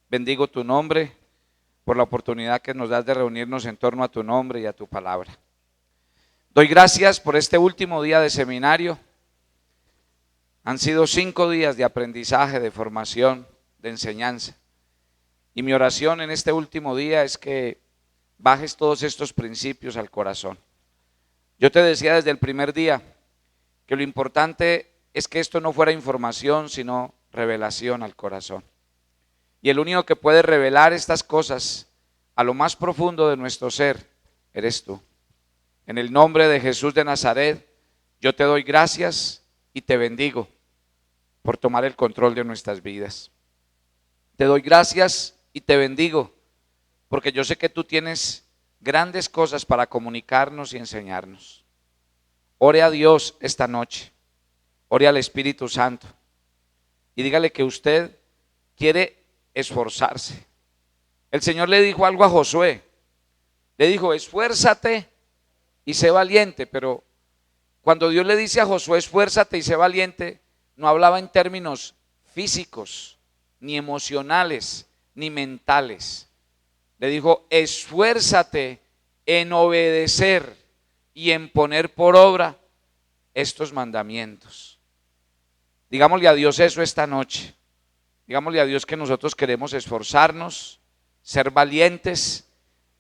bendigo tu nombre por la oportunidad que nos das de reunirnos en torno a tu nombre y a tu palabra. Doy gracias por este último día de seminario. Han sido 5 días de aprendizaje, de formación, de enseñanza. Y mi oración en este último día es que bajes todos estos principios al corazón. Yo te decía desde el primer día que lo importante es que esto no fuera información, sino revelación al corazón. Y el único que puede revelar estas cosas a lo más profundo de nuestro ser, eres tú. En el nombre de Jesús de Nazaret, yo te doy gracias y te bendigo por tomar el control de nuestras vidas. Te doy gracias y te bendigo porque yo sé que tú tienes grandes cosas para comunicarnos y enseñarnos. Ore a Dios esta noche, ore al Espíritu Santo y dígale que usted quiere esforzarse. El Señor le dijo algo a Josué, le dijo: esfuérzate y sé valiente. Pero cuando Dios le dice a Josué esfuérzate y sé valiente, no hablaba en términos físicos, ni emocionales, ni mentales. Le dijo: esfuérzate en obedecer y en poner por obra estos mandamientos. Digámosle a Dios eso esta noche. Digámosle a Dios que nosotros queremos esforzarnos, ser valientes,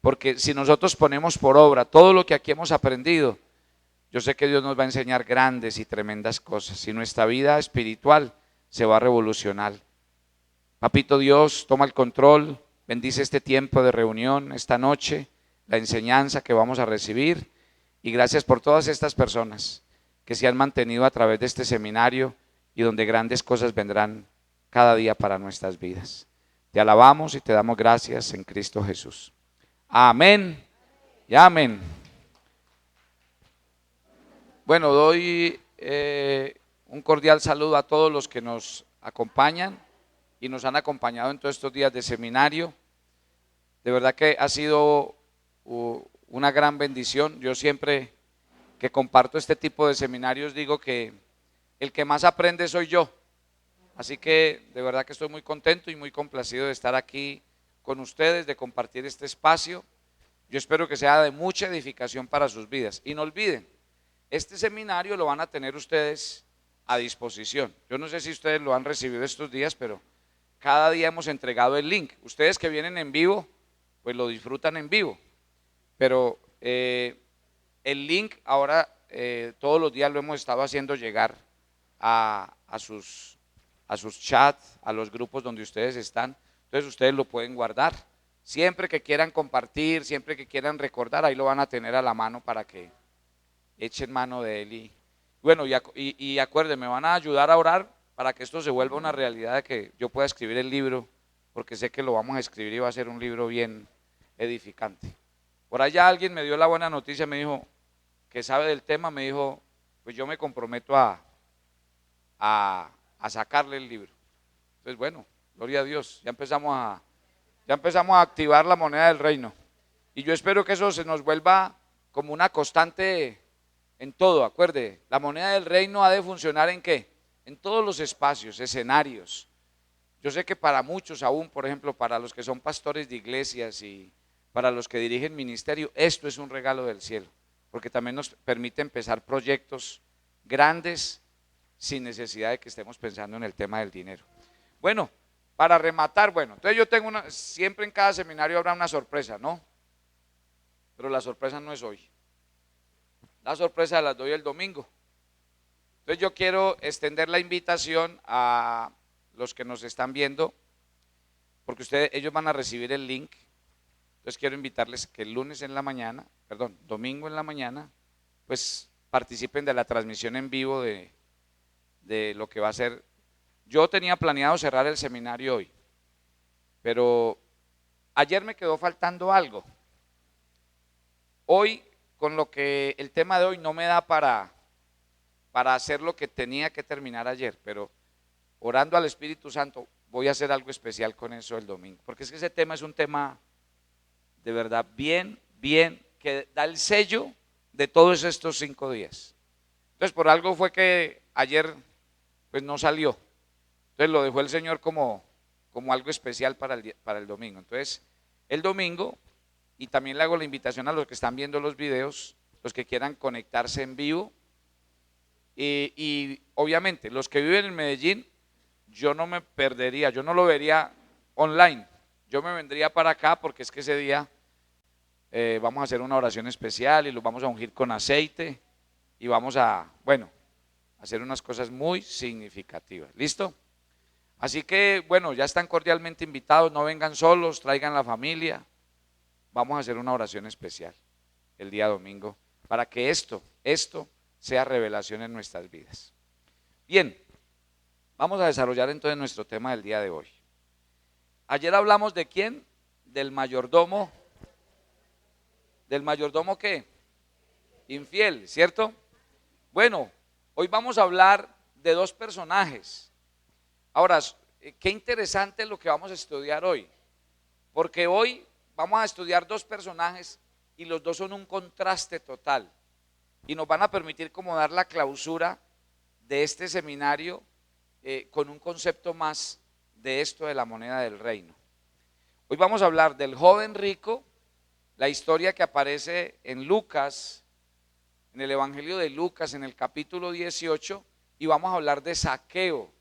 porque si nosotros ponemos por obra todo lo que aquí hemos aprendido, yo sé que Dios nos va a enseñar grandes y tremendas cosas y nuestra vida espiritual se va a revolucionar. Papito Dios, toma el control, bendice este tiempo de reunión, esta noche, la enseñanza que vamos a recibir, y gracias por todas estas personas que se han mantenido a través de este seminario y donde grandes cosas vendrán cada día para nuestras vidas. Te alabamos y te damos gracias en Cristo Jesús. Amén y amén. Bueno, doy un cordial saludo a todos los que nos acompañan y nos han acompañado en todos estos días de seminario. De verdad que ha sido una gran bendición. Yo siempre que comparto este tipo de seminarios digo que el que más aprende soy yo. Así que de verdad que estoy muy contento y muy complacido de estar aquí con ustedes, de compartir este espacio. Yo espero que sea de mucha edificación para sus vidas. Y no olviden, este seminario lo van a tener ustedes a disposición. Yo no sé si ustedes lo han recibido estos días, pero cada día hemos entregado el link. Ustedes que vienen en vivo, pues lo disfrutan en vivo. Pero el link ahora todos los días lo hemos estado haciendo llegar a sus chats, a los grupos donde ustedes están. Entonces ustedes lo pueden guardar. Siempre que quieran compartir, siempre que quieran recordar, ahí lo van a tener a la mano para que echen mano de él. Y bueno, y acuérdenme, me van a ayudar a orar para que esto se vuelva una realidad, de que yo pueda escribir el libro, porque sé que lo vamos a escribir y va a ser un libro bien edificante. Por allá alguien me dio la buena noticia, me dijo que sabe del tema, me dijo: pues yo me comprometo a sacarle el libro. Entonces, bueno, gloria a Dios, ya empezamos a activar la moneda del reino. Y yo espero que eso se nos vuelva como una constante en todo. Acuerde, la moneda del reino ha de funcionar ¿en qué? En todos los espacios, escenarios. Yo sé que para muchos aún, por ejemplo, para los que son pastores de iglesias y para los que dirigen ministerio, esto es un regalo del cielo, porque también nos permite empezar proyectos grandes sin necesidad de que estemos pensando en el tema del dinero. Bueno, para rematar, bueno, entonces yo tengo siempre en cada seminario habrá una sorpresa, ¿no? Pero la sorpresa no es hoy. La sorpresa la doy el domingo. Entonces yo quiero extender la invitación a los que nos están viendo, porque ellos van a recibir el link. Entonces quiero invitarles que el lunes en la mañana, domingo en la mañana, pues participen de la transmisión en vivo de lo que va a ser. Yo tenía planeado cerrar el seminario hoy, pero ayer me quedó faltando algo. Hoy, con lo que el tema de hoy no me da para hacer lo que tenía que terminar ayer, pero orando al Espíritu Santo voy a hacer algo especial con eso el domingo, porque es que ese tema es un tema de verdad bien, que da el sello de todos estos 5 días. Entonces por algo fue que ayer pues no salió. Entonces lo dejó el Señor como como algo especial para el domingo. Entonces, el domingo, y también le hago la invitación a los que están viendo los videos, los que quieran conectarse en vivo, y obviamente los que viven en Medellín, yo no me perdería, yo no lo vería online, yo me vendría para acá porque es que ese día vamos a hacer una oración especial y los vamos a ungir con aceite y vamos a, bueno, hacer unas cosas muy significativas. ¿Listo? Así que, bueno, ya están cordialmente invitados, no vengan solos, traigan la familia. Vamos a hacer una oración especial el día domingo para que esto sea revelación en nuestras vidas. Bien, vamos a desarrollar entonces nuestro tema del día de hoy. Ayer hablamos de quién, del mayordomo ¿qué? Infiel, ¿cierto? Bueno, hoy vamos a hablar de dos personajes. Ahora, qué interesante lo que vamos a estudiar hoy, porque hoy vamos a estudiar dos personajes y los dos son un contraste total y nos van a permitir como dar la clausura de este seminario con un concepto más de esto de la moneda del reino. Hoy vamos a hablar del joven rico, la historia que aparece en Lucas, en el Evangelio de Lucas, en el capítulo 18, y vamos a hablar de Zaqueo,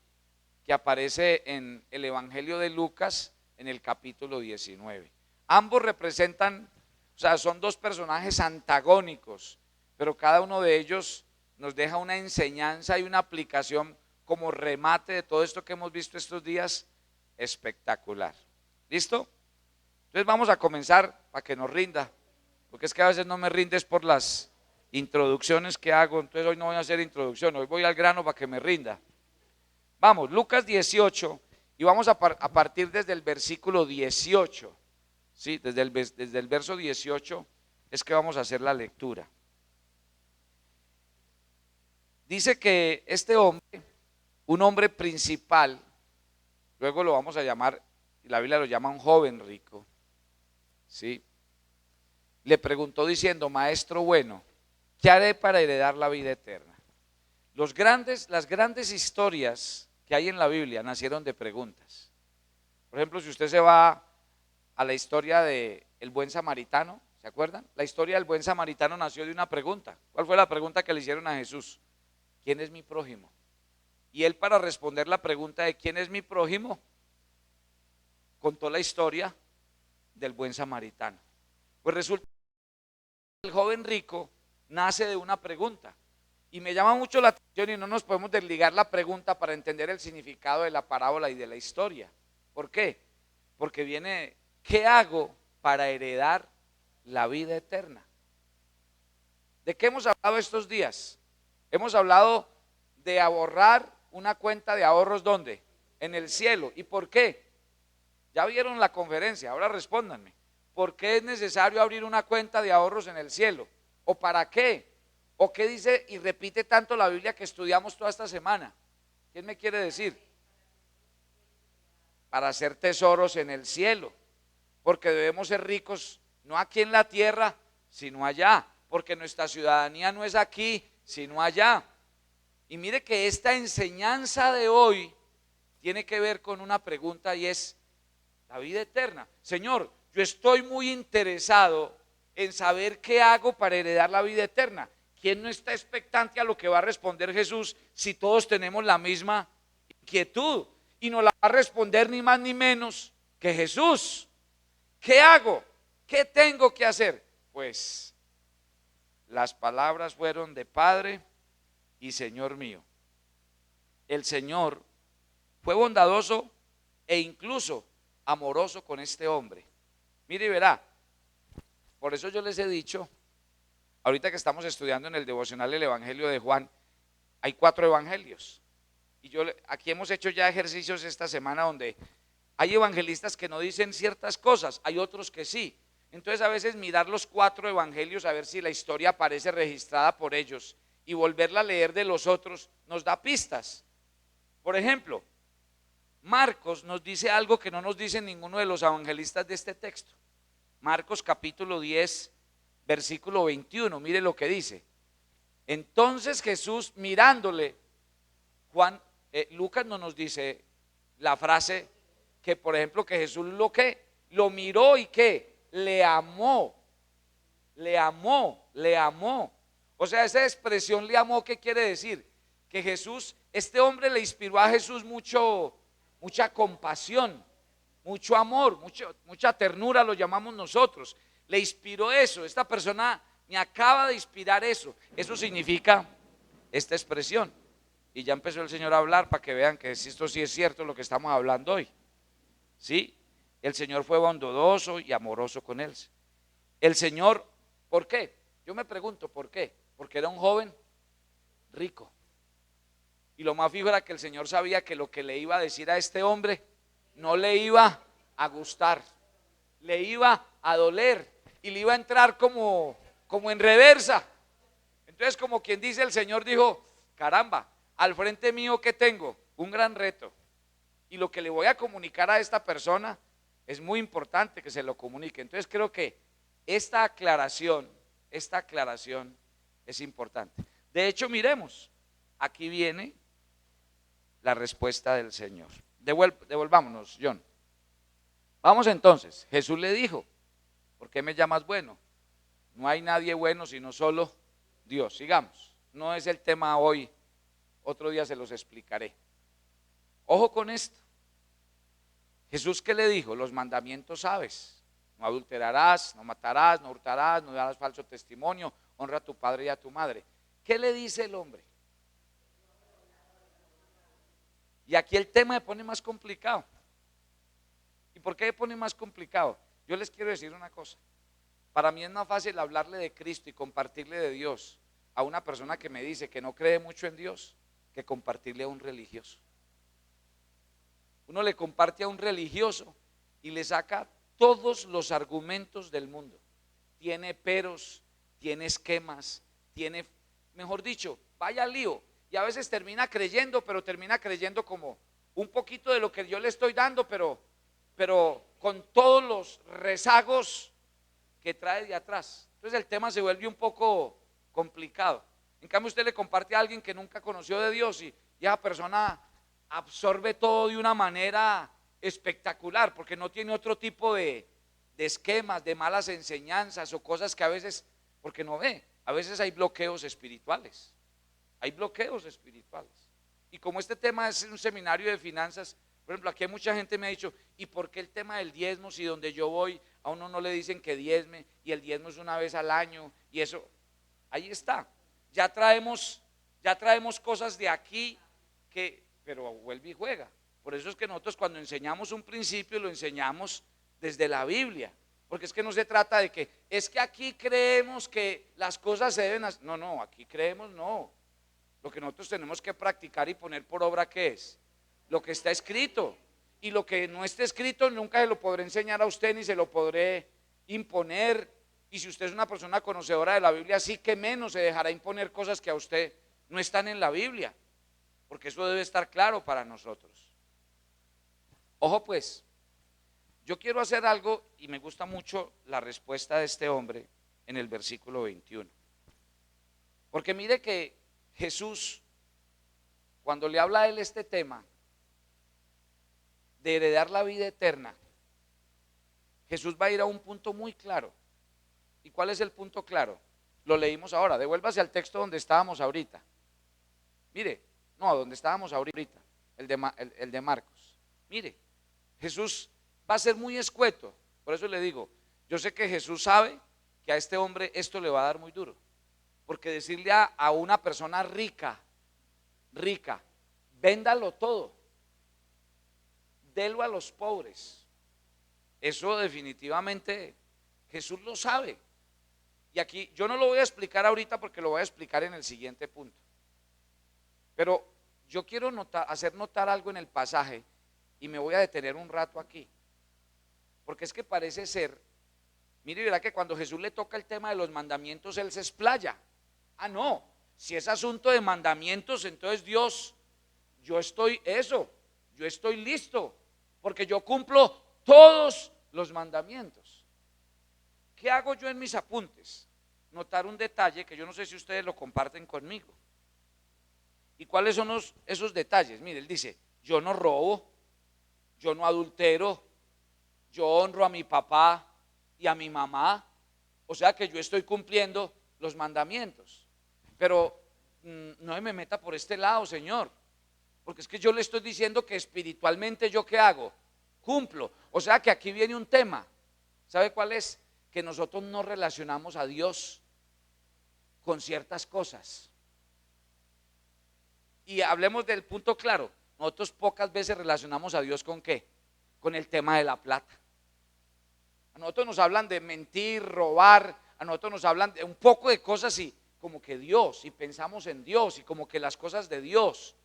que aparece en el Evangelio de Lucas, en el capítulo 19. Ambos representan, o sea, son dos personajes antagónicos, pero cada uno de ellos nos deja una enseñanza y una aplicación como remate de todo esto que hemos visto estos días, espectacular. ¿Listo? Entonces vamos a comenzar para que nos rinda, porque es que a veces no me rindes por las introducciones que hago, entonces hoy no voy a hacer introducción, hoy voy al grano para que me rinda. Vamos, Lucas 18, y vamos a partir desde el versículo 18, ¿sí? Desde el verso 18 es que vamos a hacer la lectura. Dice que este hombre, un hombre principal, luego lo vamos a llamar, la Biblia lo llama un joven rico, ¿sí? Le preguntó diciendo: maestro bueno, ¿qué haré para heredar la vida eterna? Las grandes historias que hay en la Biblia nacieron de preguntas. Por ejemplo, si usted se va a la historia del buen samaritano, ¿se acuerdan? La historia del buen samaritano nació de una pregunta. ¿Cuál fue la pregunta que le hicieron a Jesús? ¿Quién es mi prójimo? Y él, para responder la pregunta de quién es mi prójimo, contó la historia del buen samaritano. Pues resulta que el joven rico nace de una pregunta. Y me llama mucho la atención y no nos podemos desligar la pregunta para entender el significado de la parábola y de la historia. ¿Por qué? Porque viene, ¿qué hago para heredar la vida eterna? ¿De qué hemos hablado estos días? Hemos hablado de ahorrar una cuenta de ahorros, ¿dónde? En el cielo. ¿Y por qué? Ya vieron la conferencia, ahora respóndanme. ¿Por qué es necesario abrir una cuenta de ahorros en el cielo? ¿O para qué? ¿O qué dice y repite tanto la Biblia que estudiamos toda esta semana? ¿Quién me quiere decir? Para hacer tesoros en el cielo, porque debemos ser ricos no aquí en la tierra, sino allá, porque nuestra ciudadanía no es aquí, sino allá. Y mire que esta enseñanza de hoy tiene que ver con una pregunta y es la vida eterna. Señor, yo estoy muy interesado en saber qué hago para heredar la vida eterna. ¿Quién no está expectante a lo que va a responder Jesús si todos tenemos la misma inquietud? Y nos la va a responder ni más ni menos que Jesús. ¿Qué hago? ¿Qué tengo que hacer? Pues las palabras fueron de Padre y Señor mío. El Señor fue bondadoso e incluso amoroso con este hombre. Mire y verá, por eso yo les he dicho, ahorita que estamos estudiando en el devocional el Evangelio de Juan, hay 4 evangelios. Y aquí hemos hecho ya ejercicios esta semana donde hay evangelistas que no dicen ciertas cosas, hay otros que sí. Entonces a veces mirar los 4 evangelios a ver si la historia aparece registrada por ellos y volverla a leer de los otros nos da pistas. Por ejemplo, Marcos nos dice algo que no nos dice ninguno de los evangelistas de este texto. Marcos capítulo 10, versículo 21, mire lo que dice. Entonces Jesús mirándole, Lucas no nos dice la frase que por ejemplo, que Jesús lo miró y que le amó, le amó, le amó. O sea, esa expresión le amó, ¿qué quiere decir? Que Jesús, este hombre le inspiró a Jesús mucha compasión, mucho amor, mucha ternura lo llamamos nosotros. Le inspiró eso, esta persona me acaba de inspirar eso. Eso significa esta expresión. Y ya empezó el Señor a hablar para que vean que esto sí es cierto lo que estamos hablando hoy. ¿Sí? El Señor fue bondadoso y amoroso con él. El Señor, ¿por qué? Yo me pregunto, ¿por qué? Porque era un joven rico. Y lo más fijo era que el Señor sabía que lo que le iba a decir a este hombre no le iba a gustar, le iba a doler y le iba a entrar como en reversa. Entonces, como quien dice, el Señor dijo, caramba, al frente mío que tengo un gran reto y lo que le voy a comunicar a esta persona es muy importante que se lo comunique. Entonces creo que esta aclaración es importante. De hecho, miremos, aquí viene la respuesta del Señor. Devolvámonos, John. Vamos entonces, Jesús le dijo, ¿por qué me llamas bueno? No hay nadie bueno sino solo Dios. Sigamos, no es el tema hoy, otro día se los explicaré. Ojo con esto. Jesús, ¿qué le dijo? Los mandamientos sabes. No adulterarás, no matarás, no hurtarás, no darás falso testimonio, honra a tu padre y a tu madre. ¿Qué le dice el hombre? Y aquí el tema se pone más complicado. ¿Y por qué se pone más complicado? Yo les quiero decir una cosa. Para mí es más fácil hablarle de Cristo y compartirle de Dios a una persona que me dice que no cree mucho en Dios que compartirle a un religioso. Uno le comparte a un religioso y le saca todos los argumentos del mundo. Tiene peros, tiene esquemas, tiene, mejor dicho, vaya al lío. Y a veces termina creyendo, pero termina creyendo como un poquito de lo que yo le estoy dando, pero con todos los rezagos que trae de atrás. Entonces el tema se vuelve un poco complicado. En cambio, usted le comparte a alguien que nunca conoció de Dios y esa persona absorbe todo de una manera espectacular, porque no tiene otro tipo de esquemas, de malas enseñanzas o cosas que a veces, porque no ve, a veces hay bloqueos espirituales. Hay bloqueos espirituales. Y como este tema es un seminario de finanzas, por ejemplo, aquí hay mucha gente me ha dicho, ¿y por qué el tema del diezmo? Si donde yo voy a uno no le dicen que diezme y el diezmo es una vez al año y eso, ahí está. Ya traemos cosas de aquí pero vuelve y juega. Por eso es que nosotros cuando enseñamos un principio lo enseñamos desde la Biblia. Porque es que no se trata de que, es que aquí creemos que las cosas se deben hacer. No, aquí creemos no. Lo que nosotros tenemos que practicar y poner por obra, ¿qué es? Lo que está escrito. Y lo que no esté escrito nunca se lo podré enseñar a usted ni se lo podré imponer. Y si usted es una persona conocedora de la Biblia, sí que menos se dejará imponer cosas que a usted no están en la Biblia. Porque eso debe estar claro para nosotros. Ojo pues, yo quiero hacer algo y me gusta mucho la respuesta de este hombre en el versículo 21. Porque mire que Jesús, cuando le habla a él este tema de heredar la vida eterna, Jesús va a ir a un punto muy claro. ¿Y cuál es el punto claro? Lo leímos ahora, devuélvase al texto donde estábamos ahorita. Mire, no, donde estábamos ahorita, el de Marcos. Mire, Jesús va a ser muy escueto, por eso le digo, yo sé que Jesús sabe que a este hombre esto le va a dar muy duro, porque decirle a una persona rica, véndalo todo, délo a los pobres, eso definitivamente Jesús lo sabe. Y aquí yo no lo voy a explicar ahorita porque lo voy a explicar en el siguiente punto. Pero yo quiero hacer notar algo en el pasaje y me voy a detener un rato aquí. Porque es que parece ser, mire, verá que cuando Jesús le toca el tema de los mandamientos, él se explaya. Ah, no, si es asunto de mandamientos, entonces Dios, yo estoy listo, porque yo cumplo todos los mandamientos. ¿Qué hago yo en mis apuntes? Notar un detalle que yo no sé si ustedes lo comparten conmigo. ¿Y cuáles son esos detalles? Mire, él dice, yo no robo, yo no adultero, yo honro a mi papá y a mi mamá, o sea que yo estoy cumpliendo los mandamientos. Pero no me meta por este lado, Señor, porque es que yo le estoy diciendo que espiritualmente yo qué hago, cumplo. O sea que aquí viene un tema, ¿sabe cuál es? Que nosotros no relacionamos a Dios con ciertas cosas. Y hablemos del punto claro, nosotros pocas veces relacionamos a Dios con qué, con el tema de la plata. A nosotros nos hablan de mentir, robar, a nosotros nos hablan de un poco de cosas y como que Dios, y pensamos en Dios y como que las cosas de Dios.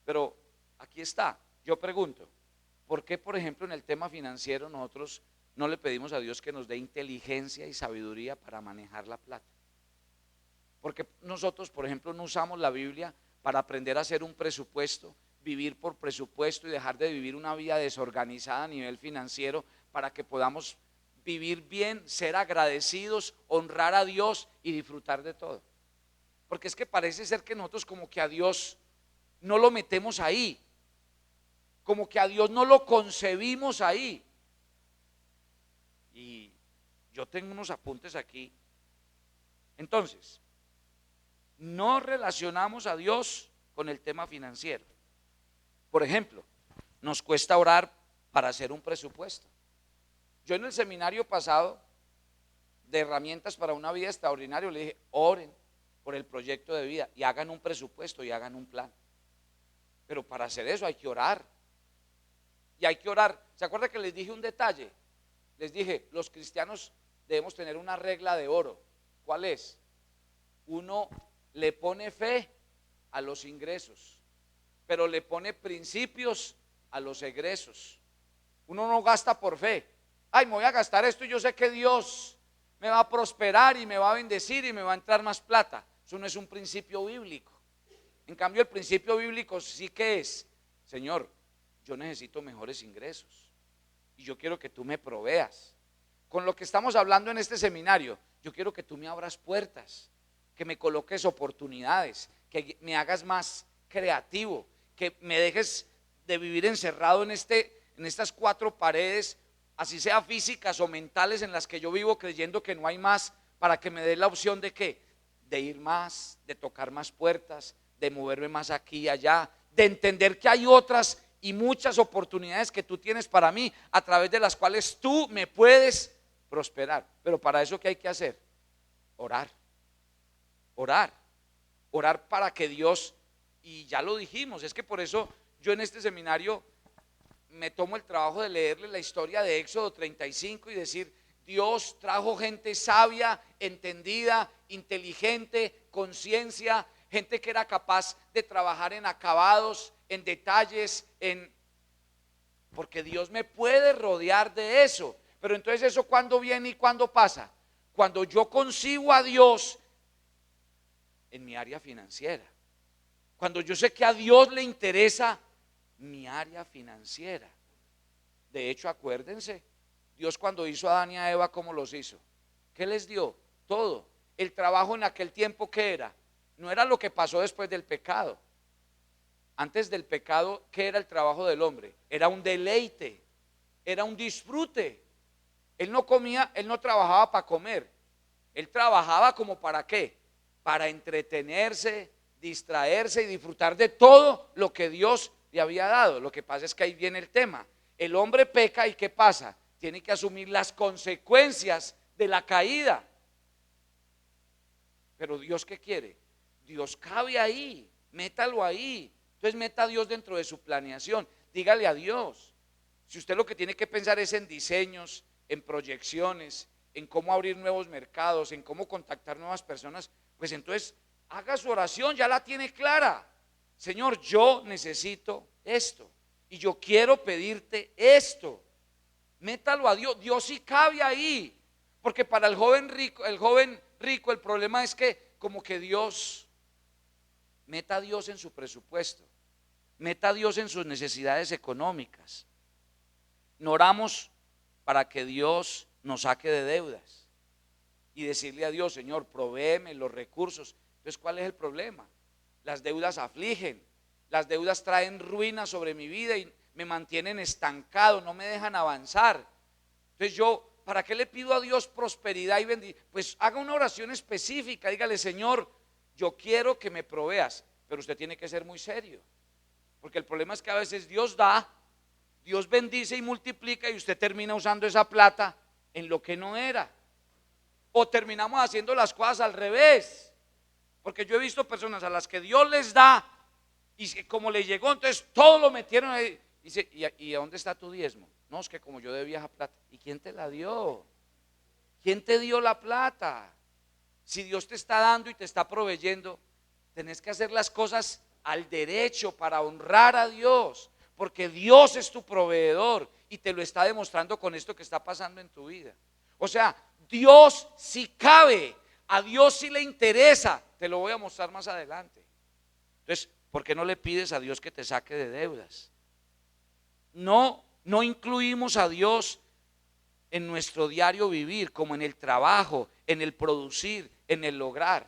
Pero aquí está, yo pregunto, ¿por qué por ejemplo en el tema financiero nosotros no le pedimos a Dios que nos dé inteligencia y sabiduría para manejar la plata? Porque nosotros por ejemplo no usamos la Biblia para aprender a hacer un presupuesto, vivir por presupuesto y dejar de vivir una vida desorganizada a nivel financiero para que podamos vivir bien, ser agradecidos, honrar a Dios y disfrutar de todo. Porque es que parece ser que nosotros como que a Dios no lo metemos ahí, como que a Dios no lo concebimos ahí. Y yo tengo unos apuntes aquí. Entonces, no relacionamos a Dios con el tema financiero. Por ejemplo, nos cuesta orar para hacer un presupuesto. Yo en el seminario pasado de herramientas para una vida extraordinaria le dije, oren por el proyecto de vida y hagan un presupuesto y hagan un plan. Pero para hacer eso hay que orar. Y hay que orar. ¿Se acuerda que les dije un detalle? Les dije, los cristianos debemos tener una regla de oro. ¿Cuál es? Uno le pone fe a los ingresos, pero le pone principios a los egresos. Uno no gasta por fe. Ay, me voy a gastar esto y yo sé que Dios me va a prosperar y me va a bendecir y me va a entrar más plata. Eso no es un principio bíblico. En cambio, el principio bíblico sí que es, Señor, yo necesito mejores ingresos y yo quiero que tú me proveas. Con lo que estamos hablando en este seminario, yo quiero que tú me abras puertas, que me coloques oportunidades, que me hagas más creativo, que me dejes de vivir encerrado en estas cuatro paredes, así sea físicas o mentales, en las que yo vivo creyendo que no hay más, para que me dé la opción de ¿qué? De ir más, de tocar más puertas, de moverme más aquí y allá, de entender que hay otras y muchas oportunidades que tú tienes para mí, a través de las cuales tú me puedes prosperar. Pero para eso, ¿qué hay que hacer? Orar. Orar. Orar para que Dios, y ya lo dijimos, es que por eso yo en este seminario me tomo el trabajo de leerle la historia de Éxodo 35 y decir, Dios trajo gente sabia, entendida, inteligente, conciencia, gente que era capaz de trabajar en acabados, en detalles, porque Dios me puede rodear de eso. Pero entonces eso, ¿cuándo viene y cuándo pasa? Cuando yo concibo a Dios en mi área financiera. Cuando yo sé que a Dios le interesa mi área financiera. De hecho, acuérdense, Dios cuando hizo a Adán y a Eva, ¿cómo los hizo? ¿Qué les dio? Todo. El trabajo en aquel tiempo, ¿qué era? No era lo que pasó después del pecado. Antes del pecado, ¿qué era el trabajo del hombre? Era un deleite, era un disfrute. Él no comía, él no trabajaba para comer. Él trabajaba como para ¿qué? Para entretenerse, distraerse y disfrutar de todo lo que Dios le había dado. Lo que pasa es que ahí viene el tema. El hombre peca y ¿qué pasa? Tiene que asumir las consecuencias de la caída. Pero Dios, ¿qué quiere? Dios cabe ahí, métalo ahí. Entonces meta a Dios dentro de su planeación. Dígale a Dios. Si usted lo que tiene que pensar es en diseños, en proyecciones, en cómo abrir nuevos mercados, en cómo contactar nuevas personas, pues entonces haga su oración, ya la tiene clara. Señor, yo necesito esto y yo quiero pedirte esto. Métalo a Dios. Dios sí cabe ahí. Porque para el joven rico, el problema es que como que Dios, meta a Dios en su presupuesto, meta a Dios en sus necesidades económicas. No oramos para que Dios nos saque de deudas y decirle a Dios, Señor, provéeme los recursos. Entonces, ¿cuál es el problema? Las deudas afligen, las deudas traen ruina sobre mi vida y me mantienen estancado, no me dejan avanzar. Entonces yo, ¿para qué le pido a Dios prosperidad y bendición? Pues haga una oración específica, dígale: Señor, yo quiero que me proveas, pero usted tiene que ser muy serio, porque el problema es que a veces Dios da, Dios bendice y multiplica, y usted termina usando esa plata en lo que no era, o terminamos haciendo las cosas al revés, porque yo he visto personas a las que Dios les da, y como le llegó, entonces todo lo metieron ahí. Dice: ¿y a dónde está tu diezmo? No, es que como yo debía esa plata. ¿Y quién te la dio? ¿Quién te dio la plata? Si Dios te está dando y te está proveyendo, tenés que hacer las cosas al derecho para honrar a Dios, porque Dios es tu proveedor y te lo está demostrando con esto que está pasando en tu vida. O sea, Dios sí cabe, a Dios sí le interesa, te lo voy a mostrar más adelante. Entonces, ¿por qué no le pides a Dios que te saque de deudas? No incluimos a Dios en nuestro diario vivir, como en el trabajo, en el producir, en el lograr.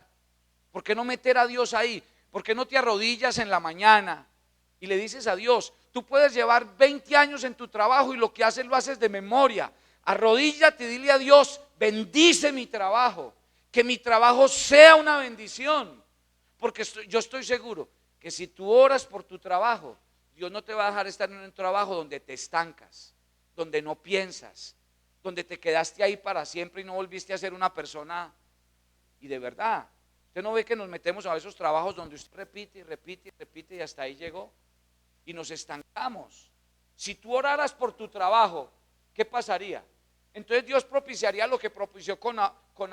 ¿Por qué no meter a Dios ahí? ¿Por qué no te arrodillas en la mañana y le dices a Dios? Tú puedes llevar 20 años en tu trabajo y lo que haces lo haces de memoria. Arrodíllate y dile a Dios: bendice mi trabajo, que mi trabajo sea una bendición. Porque yo estoy seguro que si tú oras por tu trabajo, Dios no te va a dejar estar en un trabajo donde te estancas, donde no piensas, donde te quedaste ahí para siempre y no volviste a ser una persona. Y de verdad, usted no ve que nos metemos a esos trabajos donde usted repite y repite y repite y hasta ahí llegó y nos estancamos. Si tú oraras por tu trabajo, ¿qué pasaría? Entonces Dios propiciaría lo que propició con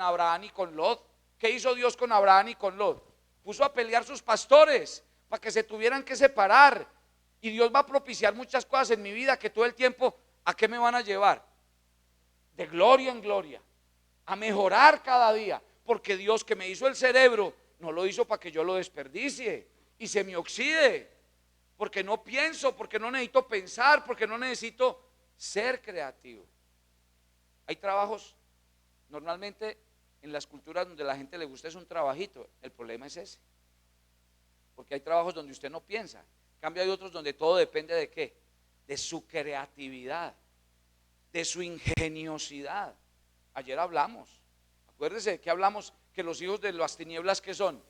Abraham y con Lot. ¿Qué hizo Dios con Abraham y con Lot? Puso a pelear sus pastores para que se tuvieran que separar. Y Dios va a propiciar muchas cosas en mi vida que todo el tiempo, ¿a qué me van a llevar? De gloria en gloria, a mejorar cada día, porque Dios que me hizo el cerebro no lo hizo para que yo lo desperdicie y se me oxide, porque no pienso, porque no necesito pensar, porque no necesito ser creativo. Hay trabajos, normalmente en las culturas donde la gente le gusta es un trabajito, el problema es ese, porque hay trabajos donde usted no piensa. En cambio hay otros donde todo depende de qué, de su creatividad, de su ingeniosidad. Ayer hablamos, acuérdese de que hablamos, que los hijos de las tinieblas, ¿qué son?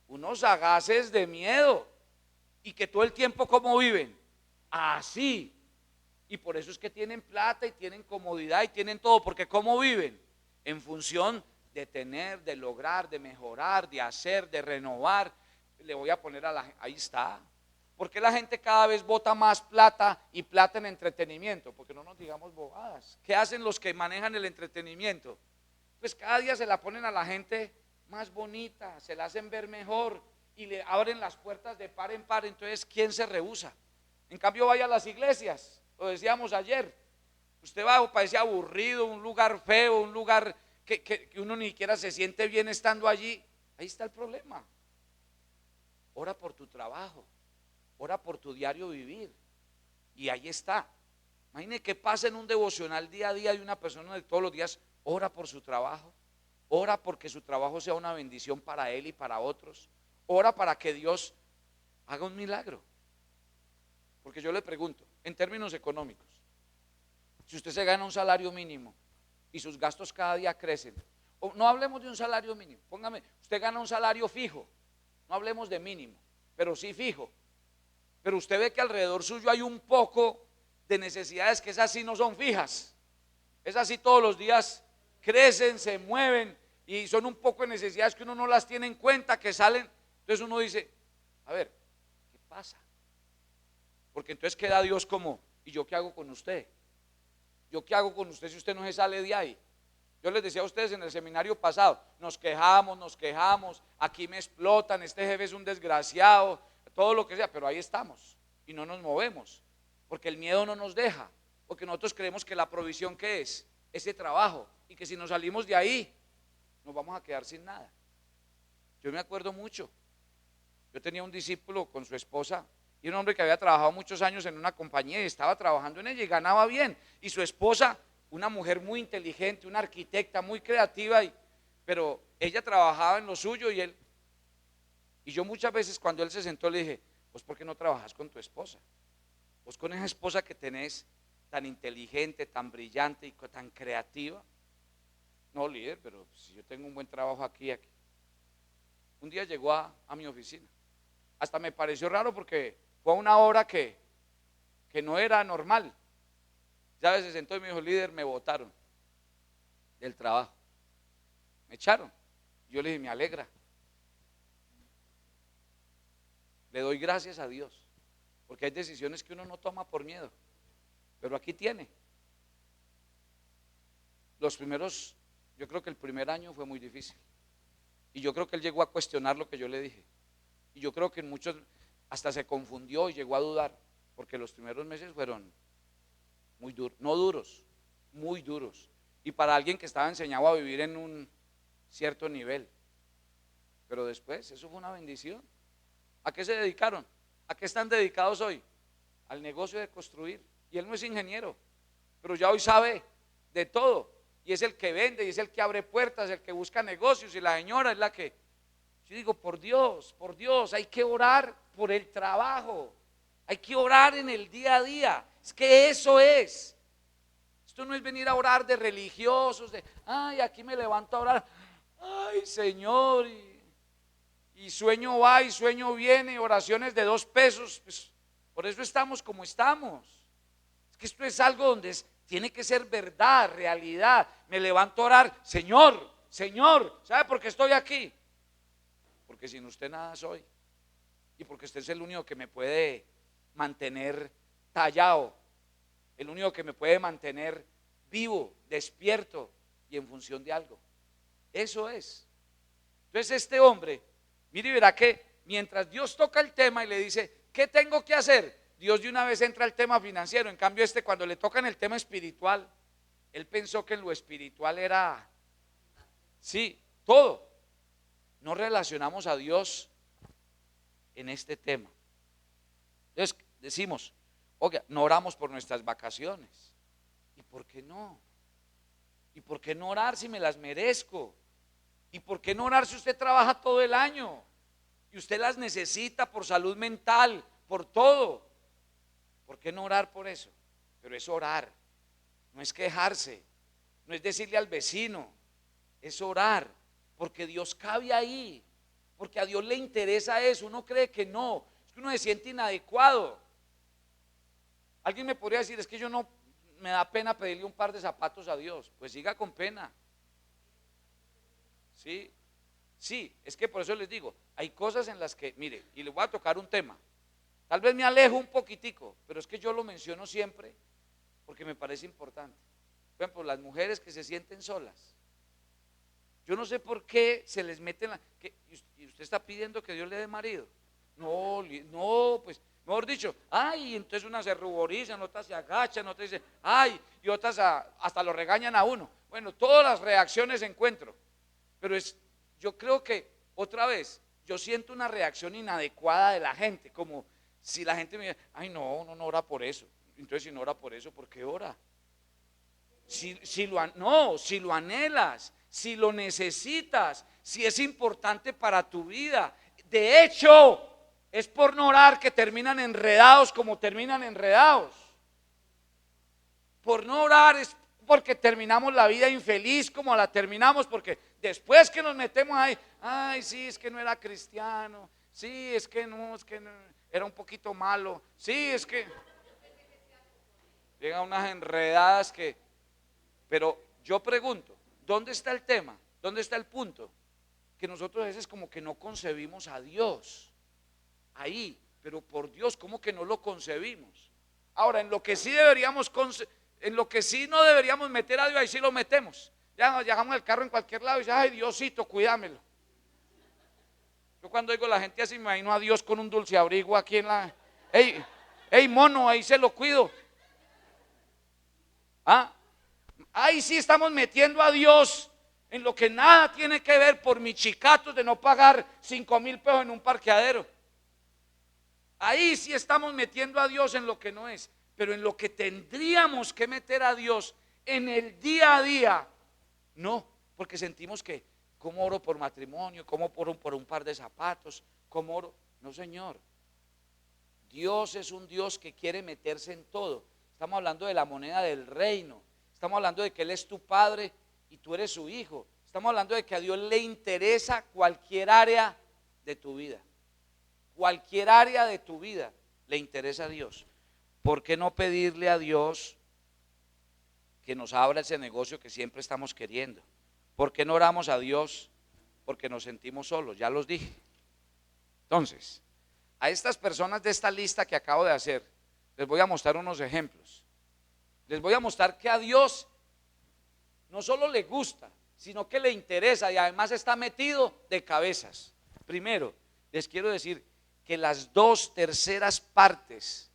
Unos sagaces de miedo, y que todo el tiempo, ¿cómo viven? Así. Y por eso es que tienen plata y tienen comodidad y tienen todo, porque ¿cómo viven? En función de tener, de lograr, de mejorar, de hacer, de renovar. Le voy a poner a la gente, ahí está. ¿Por qué la gente cada vez bota más plata y plata en entretenimiento? Porque no nos digamos bobadas. ¿Qué hacen los que manejan el entretenimiento? Pues cada día se la ponen a la gente más bonita, se la hacen ver mejor y le abren las puertas de par en par. Entonces, ¿quién se rehúsa? En cambio, vaya a las iglesias, lo decíamos ayer. Usted va, parece aburrido, un lugar feo, un lugar que uno ni siquiera se siente bien estando allí. Ahí está el problema. Ora por tu trabajo. Ora por tu diario vivir. Y ahí está. Imagine que pasa en un devocional día a día de una persona de todos los días. Ora por su trabajo. Ora porque su trabajo sea una bendición para él y para otros. Ora para que Dios haga un milagro. Porque yo le pregunto, en términos económicos, si usted se gana un salario mínimo y sus gastos cada día crecen, o no hablemos de un salario mínimo, póngame, usted gana un salario fijo, no hablemos de mínimo, pero sí fijo. Pero usted ve que alrededor suyo hay un poco de necesidades que esas sí no son fijas. Esas sí todos los días crecen, se mueven y son un poco de necesidades que uno no las tiene en cuenta, que salen. Entonces uno dice, a ver, ¿qué pasa? Porque entonces queda Dios como, ¿y yo qué hago con usted? ¿Yo qué hago con usted si usted no se sale de ahí? Yo les decía a ustedes en el seminario pasado, nos quejamos, aquí me explotan, este jefe es un desgraciado, todo lo que sea, pero ahí estamos y no nos movemos, porque el miedo no nos deja, porque nosotros creemos que la provisión, ¿qué es? Ese trabajo, y que si nos salimos de ahí, nos vamos a quedar sin nada. Yo me acuerdo mucho, yo tenía un discípulo con su esposa, y un hombre que había trabajado muchos años en una compañía y estaba trabajando en ella y ganaba bien, y su esposa, una mujer muy inteligente, una arquitecta muy creativa, pero ella trabajaba en lo suyo y yo muchas veces cuando él se sentó le dije, pues ¿por qué no trabajas con tu esposa? Vos con esa esposa que tenés, tan inteligente, tan brillante y tan creativa. No, líder, pero si yo tengo un buen trabajo aquí. Un día llegó a mi oficina. Hasta me pareció raro porque fue a una hora que no era normal. Ya se sentó y me dijo, líder, me botaron del trabajo. Me echaron. Yo le dije, me alegra. Le doy gracias a Dios. Porque hay decisiones que uno no toma por miedo. Pero aquí tiene. Yo creo que el primer año fue muy difícil. Y yo creo que él llegó a cuestionar lo que yo le dije. Y yo creo que en muchos hasta se confundió y llegó a dudar. Porque los primeros meses fueron muy duros, no duros, muy duros. Y para alguien que estaba enseñado a vivir en un cierto nivel. Pero después, eso fue una bendición. ¿A qué se dedicaron? ¿A qué están dedicados hoy? Al negocio de construir. Y él no es ingeniero, pero ya hoy sabe de todo. Y es el que vende, y es el que abre puertas, el que busca negocios. Y la señora es la que, yo digo, por Dios, hay que orar por el trabajo. Hay que orar en el día a día. Es que eso es. Esto no es venir a orar de religiosos, de, ay, aquí me levanto a orar. Ay, Señor, y sueño va y sueño viene, oraciones de 2 pesos. Pues, por eso estamos como estamos. Es que esto es algo donde tiene que ser verdad, realidad. Me levanto a orar, Señor, ¿sabe por qué estoy aquí? Porque sin usted nada soy. Y porque usted es el único que me puede mantener tallado, el único que me puede mantener vivo, despierto y en función de algo. Eso es. Entonces este hombre, mire y verá que mientras Dios toca el tema y le dice, ¿qué tengo que hacer? Dios de una vez entra al tema financiero. En cambio cuando le tocan el tema espiritual, él pensó que en lo espiritual era, sí, todo. No relacionamos a Dios en este tema. Entonces decimos, oiga, no oramos por nuestras vacaciones. ¿Y por qué no? ¿Y por qué no orar si me las merezco? ¿Y por qué no orar si usted trabaja todo el año? Y usted las necesita por salud mental, por todo. ¿Por qué no orar por eso? Pero es orar, no es quejarse, no es decirle al vecino, es orar, porque Dios cabe ahí, porque a Dios le interesa eso. Uno cree que no, es que uno se siente inadecuado. Alguien me podría decir, es que yo no, me da pena pedirle un par de zapatos a Dios. Pues siga con pena. Sí, es que por eso les digo, hay cosas en las que, mire, y les voy a tocar un tema. Tal vez me alejo un poquitico, pero es que yo lo menciono siempre porque me parece importante. Por ejemplo, las mujeres que se sienten solas. Yo no sé por qué se les mete y usted está pidiendo que Dios le dé marido. No, pues, mejor dicho, ay, entonces unas se ruborizan, otras se agachan, otras dicen, ay, y otras hasta lo regañan a uno. Bueno, todas las reacciones encuentro, pero yo creo que, otra vez, yo siento una reacción inadecuada de la gente, como si la gente me dice, ay, no ora por eso. Entonces, si no ora por eso, ¿por qué ora? Si lo anhelas, si lo necesitas, si es importante para tu vida. De hecho, es por no orar que terminan enredados como terminan enredados. Por no orar es porque terminamos la vida infeliz como la terminamos, porque después que nos metemos ahí, ay, sí, es que no era cristiano, sí, es que no, era un poquito malo, sí, es que llegan unas enredadas pero yo pregunto, ¿dónde está el tema? ¿Dónde está el punto? Que nosotros a veces como que no concebimos a Dios ahí, pero por Dios, ¿cómo que no lo concebimos? Ahora, en lo que sí no deberíamos meter a Dios, ahí sí lo metemos. Ya dejamos el carro en cualquier lado y dice, ay, Diosito, cuídamelo. Yo cuando oigo a la gente así me imagino a Dios con un dulce abrigo aquí hey, mono, ahí se lo cuido. Ahí sí estamos metiendo a Dios en lo que nada tiene que ver por mis chicatos de no pagar 5,000 pesos en un parqueadero. Ahí sí estamos metiendo a Dios en lo que no es, pero en lo que tendríamos que meter a Dios en el día a día, no, porque sentimos que, ¿cómo oro por matrimonio? ¿Cómo oro por un par de zapatos? ¿Cómo oro? No, Señor. Dios es un Dios que quiere meterse en todo. Estamos hablando de la moneda del reino. Estamos hablando de que Él es tu padre y tú eres su hijo. Estamos hablando de que a Dios le interesa cualquier área de tu vida. Cualquier área de tu vida le interesa a Dios. ¿Por qué no pedirle a Dios que nos abra ese negocio que siempre estamos queriendo? ¿Por qué no oramos a Dios? Porque nos sentimos solos, ya los dije. Entonces, a estas personas de esta lista que acabo de hacer, les voy a mostrar unos ejemplos. Les voy a mostrar que a Dios no solo le gusta, sino que le interesa y además está metido de cabezas. Primero, les quiero decir que las 2/3 partes,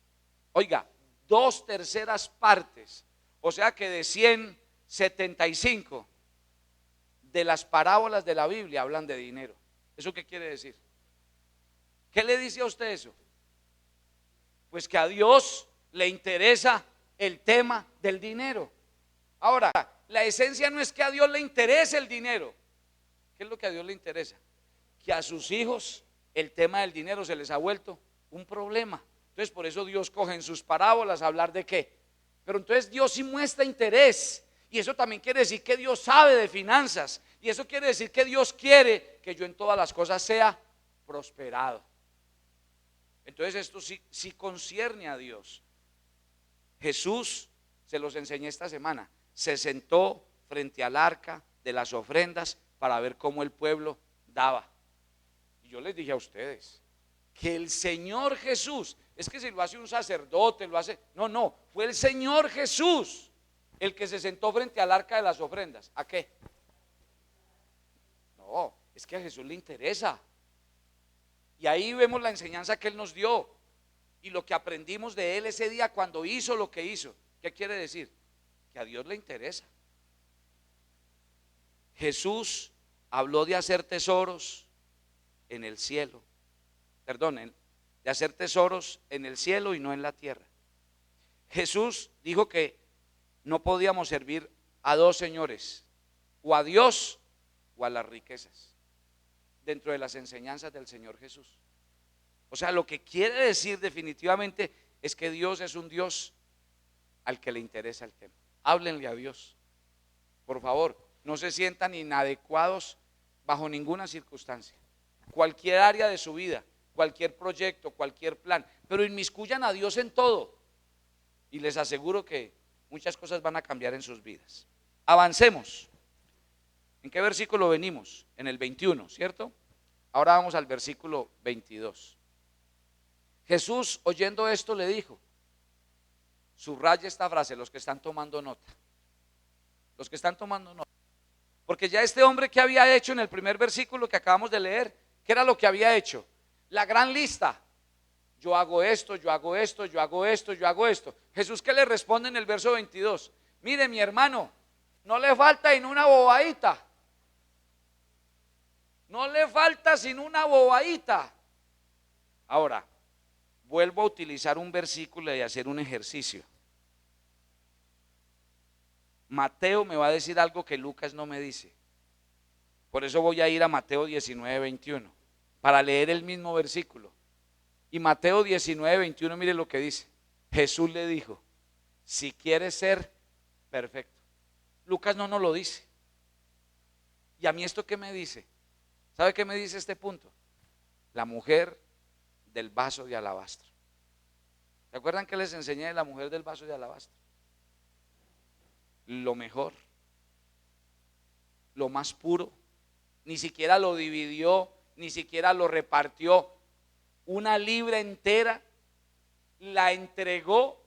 oiga, 2/3 partes, o sea que de 175 de las parábolas de la Biblia hablan de dinero. ¿Eso qué quiere decir? ¿Qué le dice a usted eso? Pues que a Dios le interesa el tema del dinero. Ahora, la esencia no es que a Dios le interese el dinero. ¿Qué es lo que a Dios le interesa? Que a sus hijos el tema del dinero se les ha vuelto un problema. Entonces por eso Dios coge en sus parábolas a hablar de qué. Pero entonces Dios sí muestra interés. Y eso también quiere decir que Dios sabe de finanzas. Y eso quiere decir que Dios quiere que yo en todas las cosas sea prosperado. Entonces esto sí concierne a Dios. Jesús, se los enseñé esta semana, se sentó frente al arca de las ofrendas para ver cómo el pueblo daba. Y yo les dije a ustedes que el Señor Jesús, es que si lo hace un sacerdote, lo hace, no, fue el Señor Jesús el que se sentó frente al arca de las ofrendas. ¿A qué? No, es que a Jesús le interesa. Y ahí vemos la enseñanza que Él nos dio y lo que aprendimos de Él ese día cuando hizo lo que hizo. ¿Qué quiere decir? Que a Dios le interesa. Jesús habló de hacer tesoros en el cielo, de hacer tesoros en el cielo y no en la tierra. Jesús dijo que no podíamos servir a dos señores, o a Dios o a las riquezas, dentro de las enseñanzas del Señor Jesús. O sea, lo que quiere decir definitivamente es que Dios es un Dios al que le interesa el tema. Háblenle a Dios, por favor, no se sientan inadecuados bajo ninguna circunstancia. Cualquier área de su vida, cualquier proyecto, cualquier plan, pero inmiscuyan a Dios en todo y les aseguro que muchas cosas van a cambiar en sus vidas. Avancemos. ¿En qué versículo venimos? En el 21, ¿cierto? Ahora vamos al versículo 22. Jesús, oyendo esto, le dijo, subraya esta frase, los que están tomando nota, los que están tomando nota, porque ya este hombre, ¿qué había hecho en el primer versículo que acabamos de leer? ¿Qué era lo que había hecho? La gran lista. Yo hago esto, yo hago esto, yo hago esto, yo hago esto. Jesús, ¿qué le responde en el verso 22? Mire, mi hermano, no le falta ni una bobadita. No le falta sino una bobadita. Ahora, vuelvo a utilizar un versículo y a hacer un ejercicio. Mateo me va a decir algo que Lucas no me dice. Por eso voy a ir a Mateo 19, 21, para leer el mismo versículo. Y Mateo 19, 21, mire lo que dice. Jesús le dijo, si quieres ser perfecto. Lucas no nos lo dice. ¿Y a mí esto qué me dice? ¿Sabe qué me dice este punto? La mujer del vaso de alabastro. ¿Se acuerdan que les enseñé de la mujer del vaso de alabastro? Lo mejor, lo más puro, ni siquiera lo dividió, ni siquiera lo repartió. Una libra entera la entregó.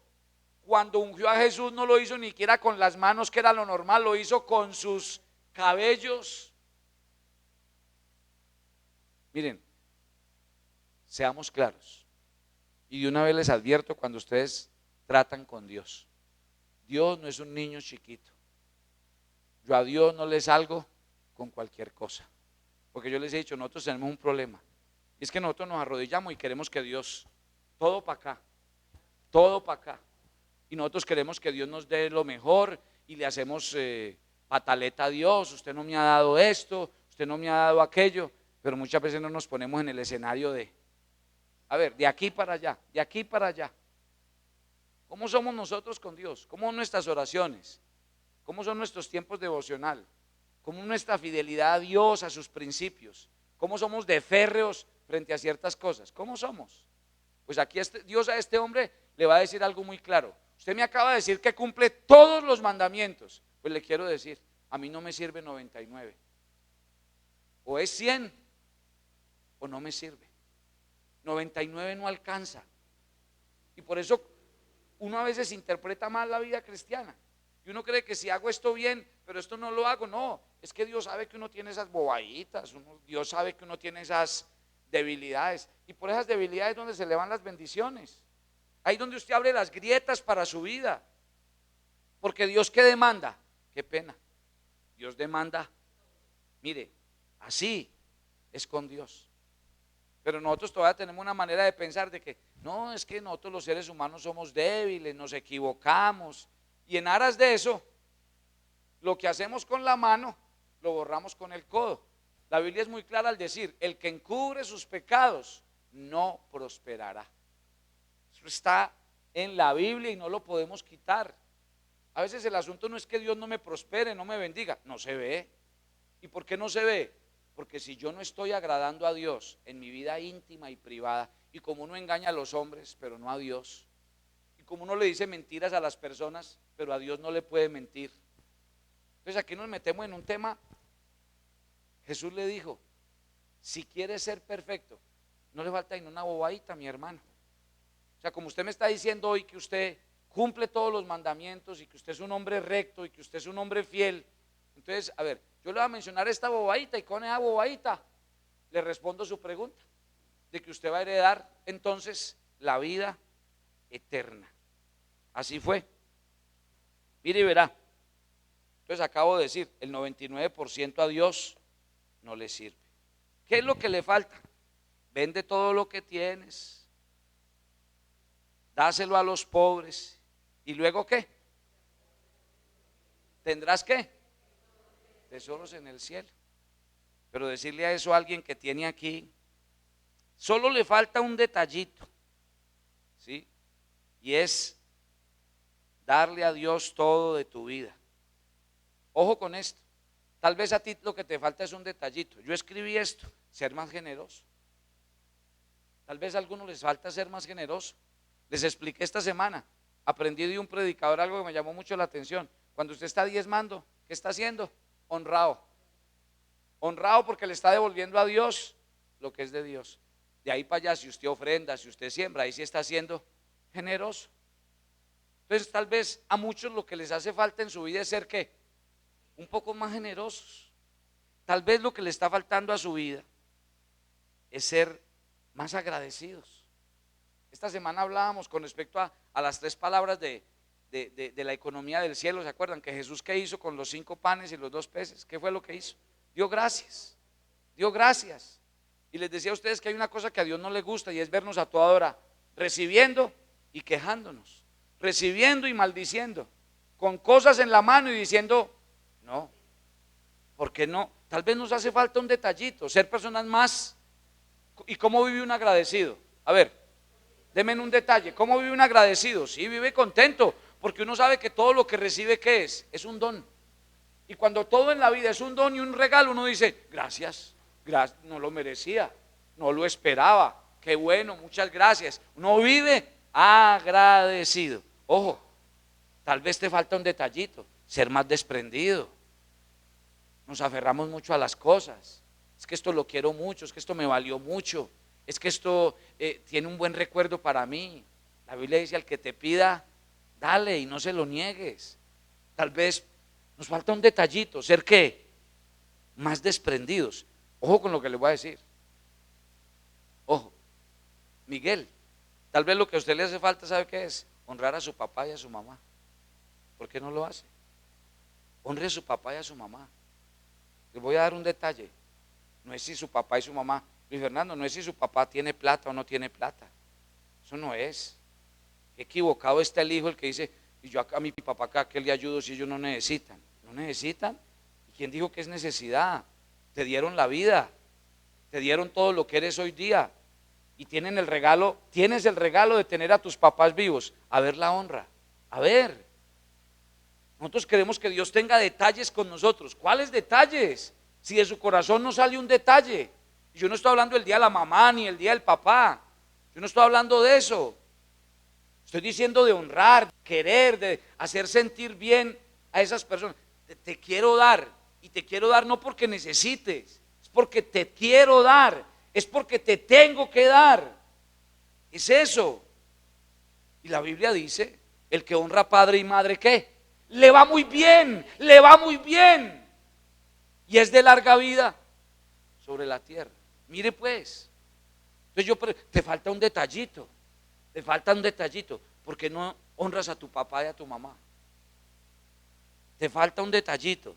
Cuando ungió a Jesús no lo hizo ni siquiera con las manos, que era lo normal, lo hizo con sus cabellos. Miren, seamos claros. Y de una vez les advierto cuando ustedes tratan con Dios. Dios no es un niño chiquito. Yo a Dios no le salgo con cualquier cosa. Porque yo les he dicho, nosotros tenemos un problema. Y es que nosotros nos arrodillamos y queremos que Dios, todo para acá, todo para acá. Y nosotros queremos que Dios nos dé lo mejor y le hacemos pataleta a Dios. Usted no me ha dado esto, usted no me ha dado aquello. Pero muchas veces no nos ponemos en el escenario de A ver, de aquí para allá, de aquí para allá. ¿Cómo somos nosotros con Dios? ¿Cómo son nuestras oraciones? ¿Cómo son nuestros tiempos devocional? ¿Cómo es nuestra fidelidad a Dios, a sus principios? ¿Cómo somos de férreos frente a ciertas cosas? ¿Cómo somos? Pues aquí Dios a este hombre le va a decir algo muy claro. Usted me acaba de decir que cumple todos los mandamientos. Pues le quiero decir, a mí no me sirve 99. O es 100 o no me sirve. 99 no alcanza. Y por eso uno a veces interpreta mal la vida cristiana. Y uno cree que si hago esto bien, pero esto no lo hago. No, es que Dios sabe que uno tiene esas bobaditas. Dios sabe que uno tiene esas debilidades. Y por esas debilidades es donde se le van las bendiciones. Ahí donde usted abre las grietas para su vida. Porque Dios, ¿qué demanda? Qué pena. Dios demanda, mire, así es con Dios. Pero nosotros todavía tenemos una manera de pensar de que no, es que nosotros los seres humanos somos débiles, nos equivocamos. Y en aras de eso, lo que hacemos con la mano, lo borramos con el codo. La Biblia es muy clara al decir, el que encubre sus pecados no prosperará. Eso está en la Biblia y no lo podemos quitar. A veces el asunto no es que Dios no me prospere, no me bendiga, no se ve. ¿Y por qué no se ve? Porque si yo no estoy agradando a Dios en mi vida íntima y privada, y como uno engaña a los hombres, pero no a Dios, y como uno le dice mentiras a las personas, pero a Dios no le puede mentir. Entonces aquí nos metemos en un tema. Jesús le dijo, si quieres ser perfecto, no le falta ni una bobadita, mi hermano. O sea, como usted me está diciendo hoy que usted cumple todos los mandamientos y que usted es un hombre recto y que usted es un hombre fiel, entonces, a ver, yo le voy a mencionar esta bobadita y con esa bobadita le respondo su pregunta, de que usted va a heredar entonces la vida eterna. Así fue. Mire y verá. Entonces acabo de decir, el 99% a Dios no le sirve. ¿Qué es lo que le falta? Vende todo lo que tienes, dáselo a los pobres y luego ¿qué? ¿Tendrás qué? Tesoros en el cielo. Pero decirle a eso a alguien que tiene aquí, solo le falta un detallito, ¿sí? Y es darle a Dios todo de tu vida. Ojo con esto. Tal vez a ti lo que te falta es un detallito. Yo escribí esto, ser más generoso. Tal vez a algunos les falta ser más generoso. Les expliqué esta semana, aprendí de un predicador algo que me llamó mucho la atención. Cuando usted está diezmando, ¿qué está haciendo? Honrado. Honrado porque le está devolviendo a Dios lo que es de Dios. De ahí para allá, si usted ofrenda, si usted siembra, ahí sí está siendo generoso. Entonces tal vez a muchos lo que les hace falta en su vida es ser ¿qué? Un poco más generosos. Tal vez lo que le está faltando a su vida es ser más agradecidos. Esta semana hablábamos con respecto a las 3 palabras de la economía del cielo. ¿Se acuerdan que Jesús qué hizo con los 5 panes y los 2 peces? ¿Qué fue lo que hizo? Dio gracias, dio gracias. Y les decía a ustedes que hay una cosa que a Dios no le gusta y es vernos a toda hora recibiendo y quejándonos, recibiendo y maldiciendo, con cosas en la mano y diciendo no. ¿Por qué no? Tal vez nos hace falta un detallito, ser personas más. ¿Y cómo vive un agradecido? A ver, denme un detalle. ¿Cómo vive un agradecido? Sí, vive contento, porque uno sabe que todo lo que recibe, ¿qué es? Es un don. Y cuando todo en la vida es un don y un regalo, uno dice, gracias, gracias, no lo merecía, no lo esperaba, qué bueno, muchas gracias. Uno vive agradecido. Ojo, tal vez te falta un detallito, ser más desprendido. Nos aferramos mucho a las cosas. Es que esto lo quiero mucho, es que esto me valió mucho, es que esto tiene un buen recuerdo para mí. La Biblia dice, al que te pida, dale y no se lo niegues. Tal vez nos falta un detallito, ser ¿qué? Más desprendidos. Ojo con lo que les voy a decir. Ojo, Miguel, tal vez lo que a usted le hace falta, ¿sabe qué es? Honrar a su papá y a su mamá. ¿Por qué no lo hace? Honre a su papá y a su mamá. Les voy a dar un detalle. No es si su papá y su mamá, Luis Fernando, no es si su papá tiene plata o no tiene plata. Eso no es. Qué equivocado está el hijo, el que dice, y yo a mi papá acá, ¿qué le ayudo si ellos no necesitan? ¿No necesitan? ¿Y quién dijo que es necesidad? Te dieron la vida, te dieron todo lo que eres hoy día. y tienes el regalo de tener a tus papás vivos. A ver la honra, a ver. Nosotros queremos que Dios tenga detalles con nosotros. ¿Cuáles detalles? Si de su corazón no sale un detalle. Yo no estoy hablando del día de la mamá ni el día del papá. Yo no estoy hablando de eso. Estoy diciendo de honrar, de querer, de hacer sentir bien a esas personas. Te quiero dar, y te quiero dar no porque necesites, es porque te quiero dar, es porque te tengo que dar. Es eso. Y la Biblia dice, el que honra a padre y madre, ¿qué? Le va muy bien, le va muy bien. Y es de larga vida sobre la tierra. Mire pues, entonces te falta un detallito, te falta un detallito, porque no honras a tu papá y a tu mamá. Te falta un detallito,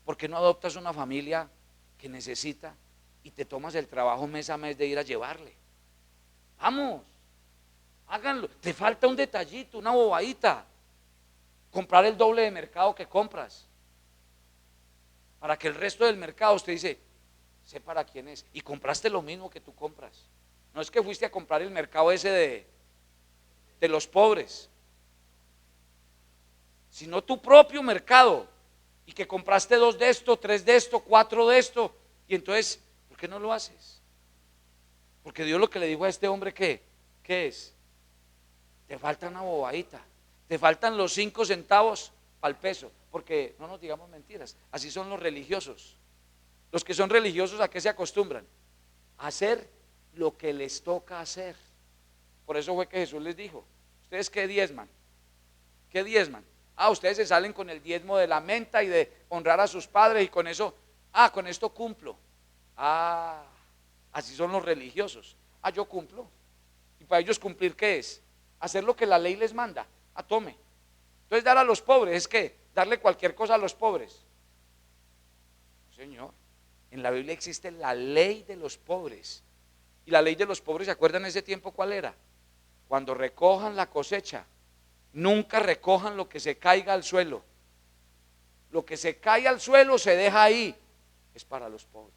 porque no adoptas una familia que necesita y te tomas el trabajo mes a mes de ir a llevarle. Vamos, háganlo. Te falta un detallito, una bobadita. Comprar el doble de mercado que compras, para que el resto del mercado usted dice, sé para quién es, y compraste lo mismo que tú compras. No es que fuiste a comprar el mercado ese de los pobres, sino tu propio mercado, y que compraste 2 de esto, 3 de esto, 4 de esto, y entonces, ¿por qué no lo haces? Porque Dios lo que le dijo a este hombre, ¿qué es? Te falta una bobadita, te faltan los 5 centavos para el peso, porque no nos digamos mentiras, así son los religiosos. Los que son religiosos, ¿a qué se acostumbran? A hacer lo que les toca hacer. Por eso fue que Jesús les dijo, ¿ustedes qué diezman? ¿Qué diezman? Ustedes se salen con el diezmo de la menta y de honrar a sus padres, y con eso, con esto cumplo. Así son los religiosos. Yo cumplo. ¿Y para ellos cumplir qué es? Hacer lo que la ley les manda. Tome. Entonces dar a los pobres es que darle cualquier cosa a los pobres. Señor, en la Biblia existe la ley de los pobres. Y la ley de los pobres, ¿se acuerdan en ese tiempo cuál era? Cuando recojan la cosecha, nunca recojan lo que se caiga al suelo. Lo que se cae al suelo se deja ahí, es para los pobres.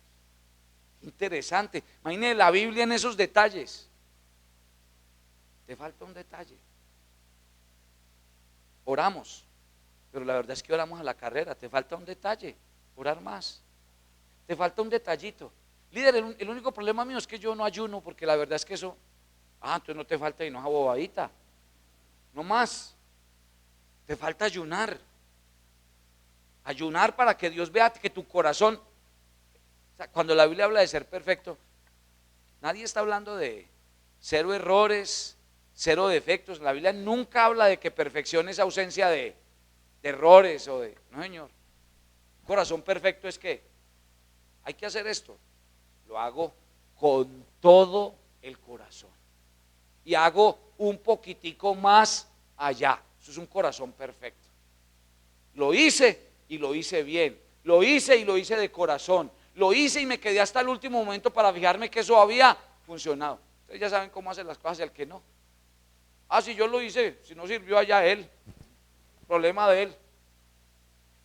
Interesante. Imagínense la Biblia en esos detalles. Te falta un detalle. Oramos, pero la verdad es que oramos a la carrera. Te falta un detalle, orar más. Te falta un detallito. Líder, el único problema mío es que yo no ayuno, porque la verdad es que eso, entonces no te falta y no es bobadita. No más. Te falta ayunar. Ayunar para que Dios vea que tu corazón, o sea, cuando la Biblia habla de ser perfecto, nadie está hablando de 0 errores, 0 defectos. La Biblia nunca habla de que perfección es ausencia de errores no, señor. Corazón perfecto es que hay que hacer esto, lo hago con todo el corazón y hago un poquitico más allá. Eso es un corazón perfecto. Lo hice y lo hice bien, lo hice y lo hice de corazón, lo hice y me quedé hasta el último momento para fijarme que eso había funcionado. Ustedes ya saben cómo hacer las cosas el que no. Si yo lo hice, si no sirvió allá él, problema de él.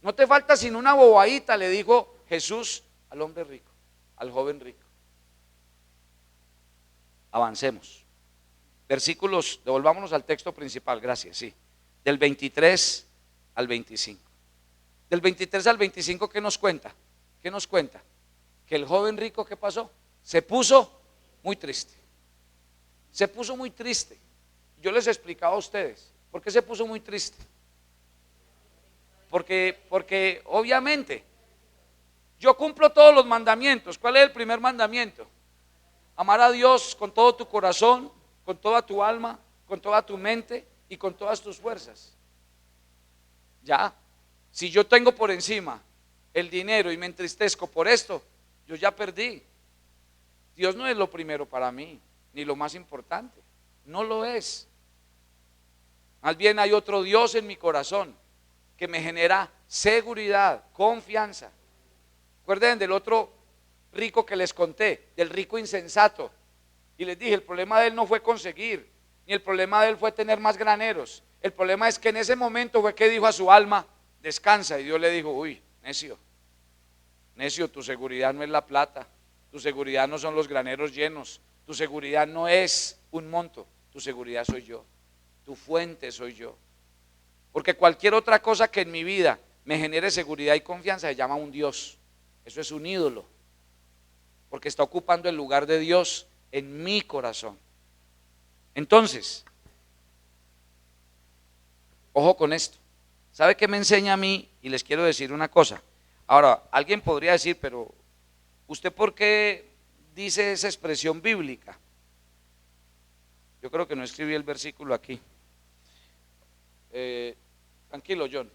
No te falta sino una bobadita, le dijo Jesús al hombre rico, al joven rico. Avancemos. Versículos, devolvámonos al texto principal, gracias, sí. Del 23 al 25. Del 23 al 25, ¿qué nos cuenta? ¿Qué nos cuenta? Que el joven rico, ¿qué pasó? Se puso muy triste. Se puso muy triste. Yo les explicaba a ustedes, ¿por qué se puso muy triste? Porque obviamente, yo cumplo todos los mandamientos. ¿Cuál es el primer mandamiento? Amar a Dios con todo tu corazón, con toda tu alma, con toda tu mente y con todas tus fuerzas. Ya, si yo tengo por encima el dinero y me entristezco por esto, yo ya perdí. Dios no es lo primero para mí, ni lo más importante. No lo es. Más bien hay otro Dios en mi corazón que me genera seguridad, confianza. Recuerden del otro rico que les conté, del rico insensato. Y les dije, el problema de él no fue conseguir, ni el problema de él fue tener más graneros. El problema es que en ese momento fue que dijo a su alma, descansa. Y Dios le dijo, necio, tu seguridad no es la plata, Tu seguridad no son los graneros llenos. Tu seguridad no es un monto. Tu seguridad soy yo. Tu fuente soy yo. Porque cualquier otra cosa que en mi vida me genere seguridad y confianza se llama un Dios. Eso es un ídolo. Porque está ocupando el lugar de Dios en mi corazón. Entonces, ojo con esto. ¿Sabe qué me enseña a mí? Y les quiero decir una cosa. Ahora, alguien podría decir, pero ¿usted por qué dice esa expresión bíblica? Yo creo que no escribí el versículo aquí. Tranquilo, John.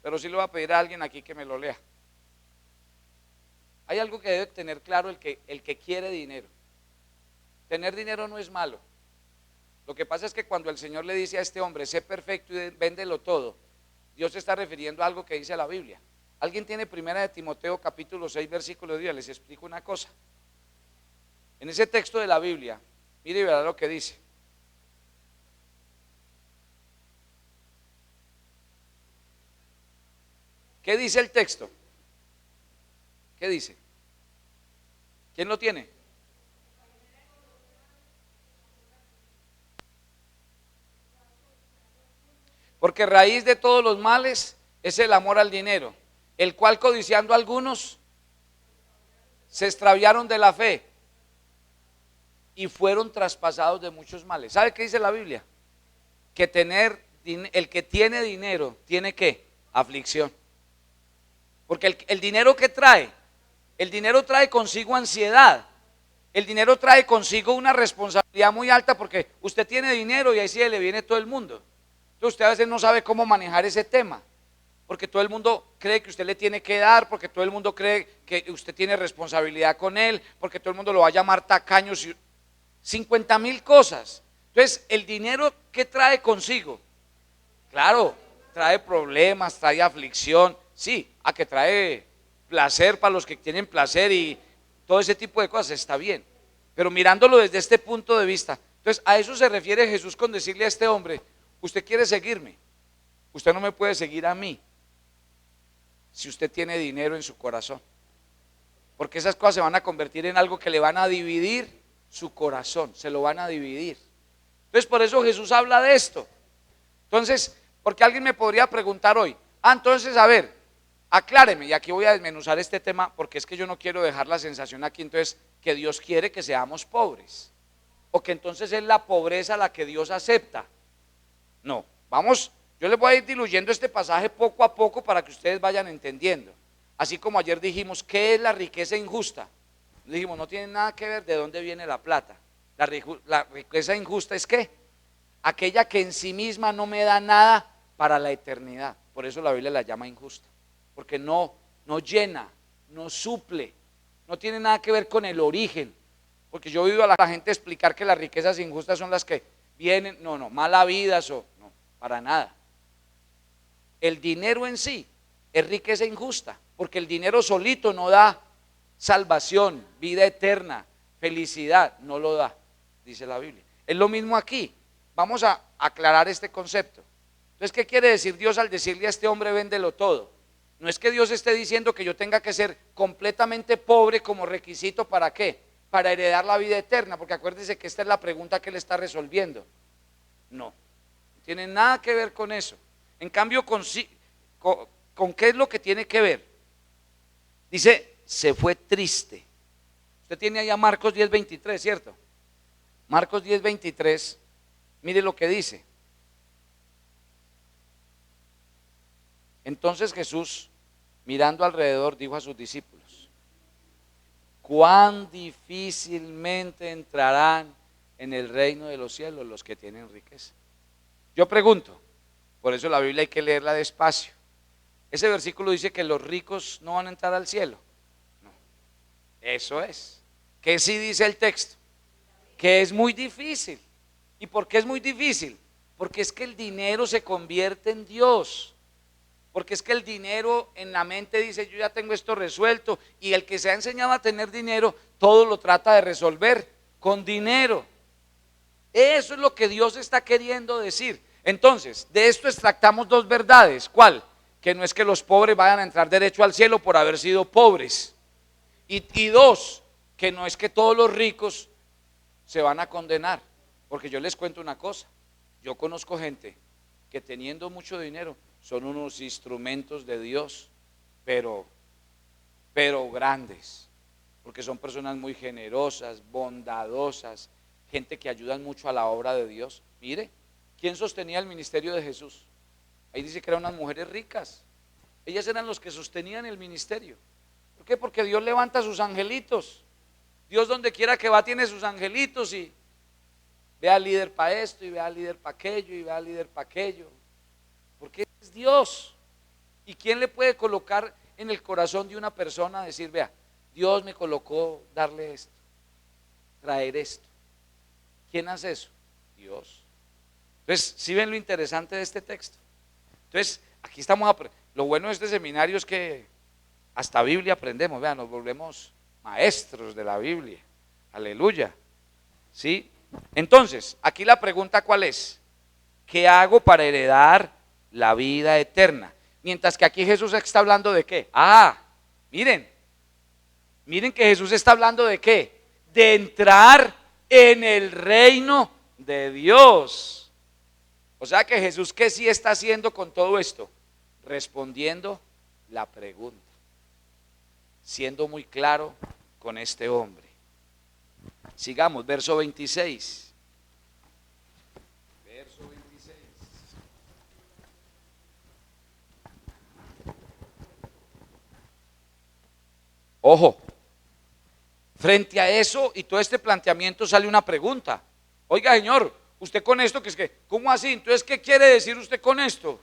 Pero sí le voy a pedir a alguien aquí que me lo lea. Hay algo que debe tener claro el que quiere dinero. Tener dinero no es malo. Lo que pasa es que cuando el Señor le dice a este hombre, sé perfecto y véndelo todo, Dios se está refiriendo a algo que dice la Biblia. ¿Alguien tiene primera de Timoteo capítulo 6 versículo 10? Les explico una cosa. En ese texto de la Biblia, mire y verá lo que dice. ¿Qué dice el texto? ¿Qué dice? ¿Quién lo tiene? Porque raíz de todos los males es el amor al dinero, el cual codiciando algunos se extraviaron de la fe y fueron traspasados de muchos males. ¿Sabe qué dice la Biblia? Que el que tiene dinero tiene ¿qué? Aflicción. Porque el dinero que trae, el dinero trae consigo ansiedad. El dinero trae consigo una responsabilidad muy alta porque usted tiene dinero y ahí sí le viene todo el mundo. Entonces usted a veces no sabe cómo manejar ese tema, porque todo el mundo cree que usted le tiene que dar, porque todo el mundo cree que usted tiene responsabilidad con él, porque todo el mundo lo va a llamar tacaño, 50,000 cosas. Entonces el dinero ¿qué trae consigo? Claro, trae problemas, trae aflicción, sí, a que trae placer para los que tienen placer y todo ese tipo de cosas, está bien, pero mirándolo desde este punto de vista, entonces a eso se refiere Jesús con decirle a este hombre, usted quiere seguirme, usted no me puede seguir a mí si usted tiene dinero en su corazón, porque esas cosas se van a convertir en algo que le van a dividir su corazón, se lo van a dividir. Entonces por eso Jesús habla de esto. Entonces, porque alguien me podría preguntar hoy, entonces a ver, acláreme, y aquí voy a desmenuzar este tema porque es que yo no quiero dejar la sensación aquí entonces que Dios quiere que seamos pobres, o que entonces es la pobreza la que Dios acepta. No, vamos, yo les voy a ir diluyendo este pasaje poco a poco para que ustedes vayan entendiendo. Así como ayer dijimos, ¿qué es la riqueza injusta? Dijimos, no tiene nada que ver de dónde viene la plata. La riqueza injusta es ¿qué? Aquella que en sí misma no me da nada para la eternidad. Por eso la Biblia la llama injusta. Porque no llena, no suple, no tiene nada que ver con el origen. Porque yo he oído a la gente explicar que las riquezas injustas son las que vienen, no, mala vida, no, para nada. El dinero en sí es riqueza injusta, porque el dinero solito no da salvación, vida eterna, felicidad, no lo da, dice la Biblia. Es lo mismo aquí, vamos a aclarar este concepto. Entonces, ¿qué quiere decir Dios al decirle a este hombre véndelo todo? No es que Dios esté diciendo que yo tenga que ser completamente pobre como requisito ¿para qué? Para heredar la vida eterna, porque acuérdese que esta es la pregunta que él está resolviendo. No tiene nada que ver con eso. En cambio, ¿con qué es lo que tiene que ver? Dice, se fue triste. Usted tiene allá Marcos 10:23, ¿cierto? Marcos 10:23, mire lo que dice. Entonces Jesús, mirando alrededor, dijo a sus discípulos, cuán difícilmente entrarán en el reino de los cielos los que tienen riqueza. Yo pregunto, por eso la Biblia hay que leerla despacio. Ese versículo dice que los ricos no van a entrar al cielo. No, eso es. ¿Qué sí dice el texto? Que es muy difícil. ¿Y por qué es muy difícil? Porque es que el dinero se convierte en Dios. Porque es que el dinero en la mente dice, yo ya tengo esto resuelto, y el que se ha enseñado a tener dinero, todo lo trata de resolver con dinero. Eso es lo que Dios está queriendo decir. Entonces, de esto extractamos dos verdades. ¿Cuál? Que no es que los pobres vayan a entrar derecho al cielo por haber sido pobres. Y dos, que no es que todos los ricos se van a condenar, porque yo les cuento una cosa, yo conozco gente que teniendo mucho dinero son unos instrumentos de Dios, pero grandes, porque son personas muy generosas, bondadosas, gente que ayudan mucho a la obra de Dios. Mire, ¿quién sostenía el ministerio de Jesús? Ahí dice que eran unas mujeres ricas, ellas eran los que sostenían el ministerio. ¿Por qué? Porque Dios levanta sus angelitos. Dios donde quiera que va tiene sus angelitos y ve al líder para esto y ve al líder para aquello y ve al líder para aquello. Porque es Dios. ¿Y quién le puede colocar en el corazón de una persona decir, vea, Dios me colocó darle esto, traer esto? ¿Quién hace eso? Dios. Entonces, ¿sí ven lo interesante de este texto? Entonces, aquí estamos, lo bueno de este seminario es que hasta Biblia aprendemos, vean, nos volvemos maestros de la Biblia. Aleluya. ¿Sí? Entonces, aquí la pregunta ¿cuál es? ¿Qué hago para heredar la vida eterna? Mientras que aquí Jesús está hablando de ¿qué? Miren que Jesús está hablando de ¿qué? De entrar en el reino de Dios. O sea que Jesús, ¿qué sí está haciendo con todo esto? Respondiendo la pregunta, siendo muy claro con este hombre. Sigamos, verso 26. Verso 26. Ojo, frente a eso y todo este planteamiento sale una pregunta. Oiga, señor, usted con esto, ¿cómo así? Entonces, ¿qué quiere decir usted con esto?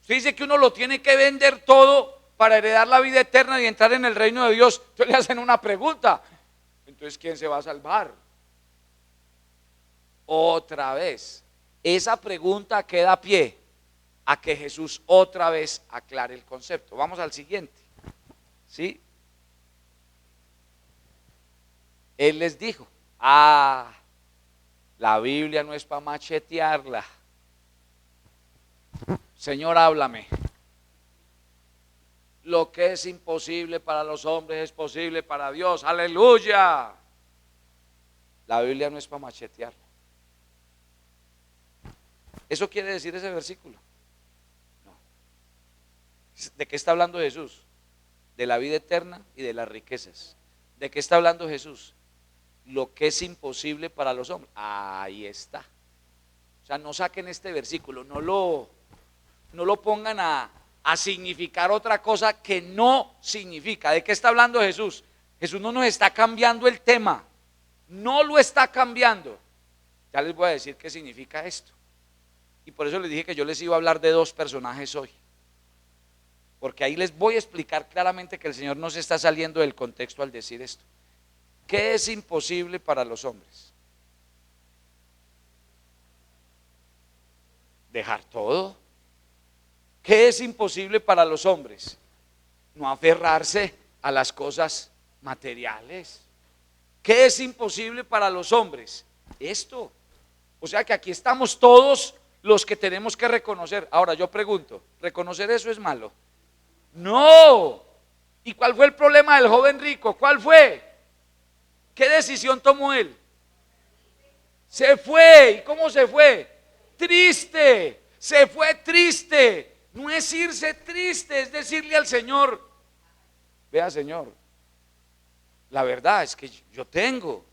Usted dice que uno lo tiene que vender todo para heredar la vida eterna y entrar en el reino de Dios. Entonces le hacen una pregunta. Entonces, ¿quién se va a salvar? Otra vez, esa pregunta queda a pie a que Jesús otra vez aclare el concepto. Vamos al siguiente. ¿Sí? Él les dijo, la Biblia no es para machetearla. Señor, háblame. Lo que es imposible para los hombres es posible para Dios. Aleluya. La Biblia no es para machetearla. ¿Eso quiere decir ese versículo? No. ¿De qué está hablando Jesús? De la vida eterna y de las riquezas. ¿De qué está hablando Jesús? Lo que es imposible para los hombres. Ahí está. O sea, no saquen este versículo, no lo pongan a significar otra cosa que no significa. ¿De qué está hablando Jesús? Jesús no nos está cambiando el tema, no lo está cambiando. Ya les voy a decir qué significa esto. Y por eso les dije que yo les iba a hablar de dos personajes hoy, porque ahí les voy a explicar claramente que el Señor no se está saliendo del contexto al decir esto. ¿Qué es imposible para los hombres? Dejar todo. ¿Qué es imposible para los hombres? No aferrarse a las cosas materiales. ¿Qué es imposible para los hombres? Esto. O sea que aquí estamos todos los que tenemos que reconocer. Ahora yo pregunto, ¿reconocer eso es malo? No. ¿Y cuál fue el problema del joven rico? ¿Cuál fue? ¿Qué decisión tomó él? Se fue. ¿Y cómo se fue? Triste. Se fue triste. No es irse triste, es decirle al Señor, vea Señor, la verdad es que yo tengo,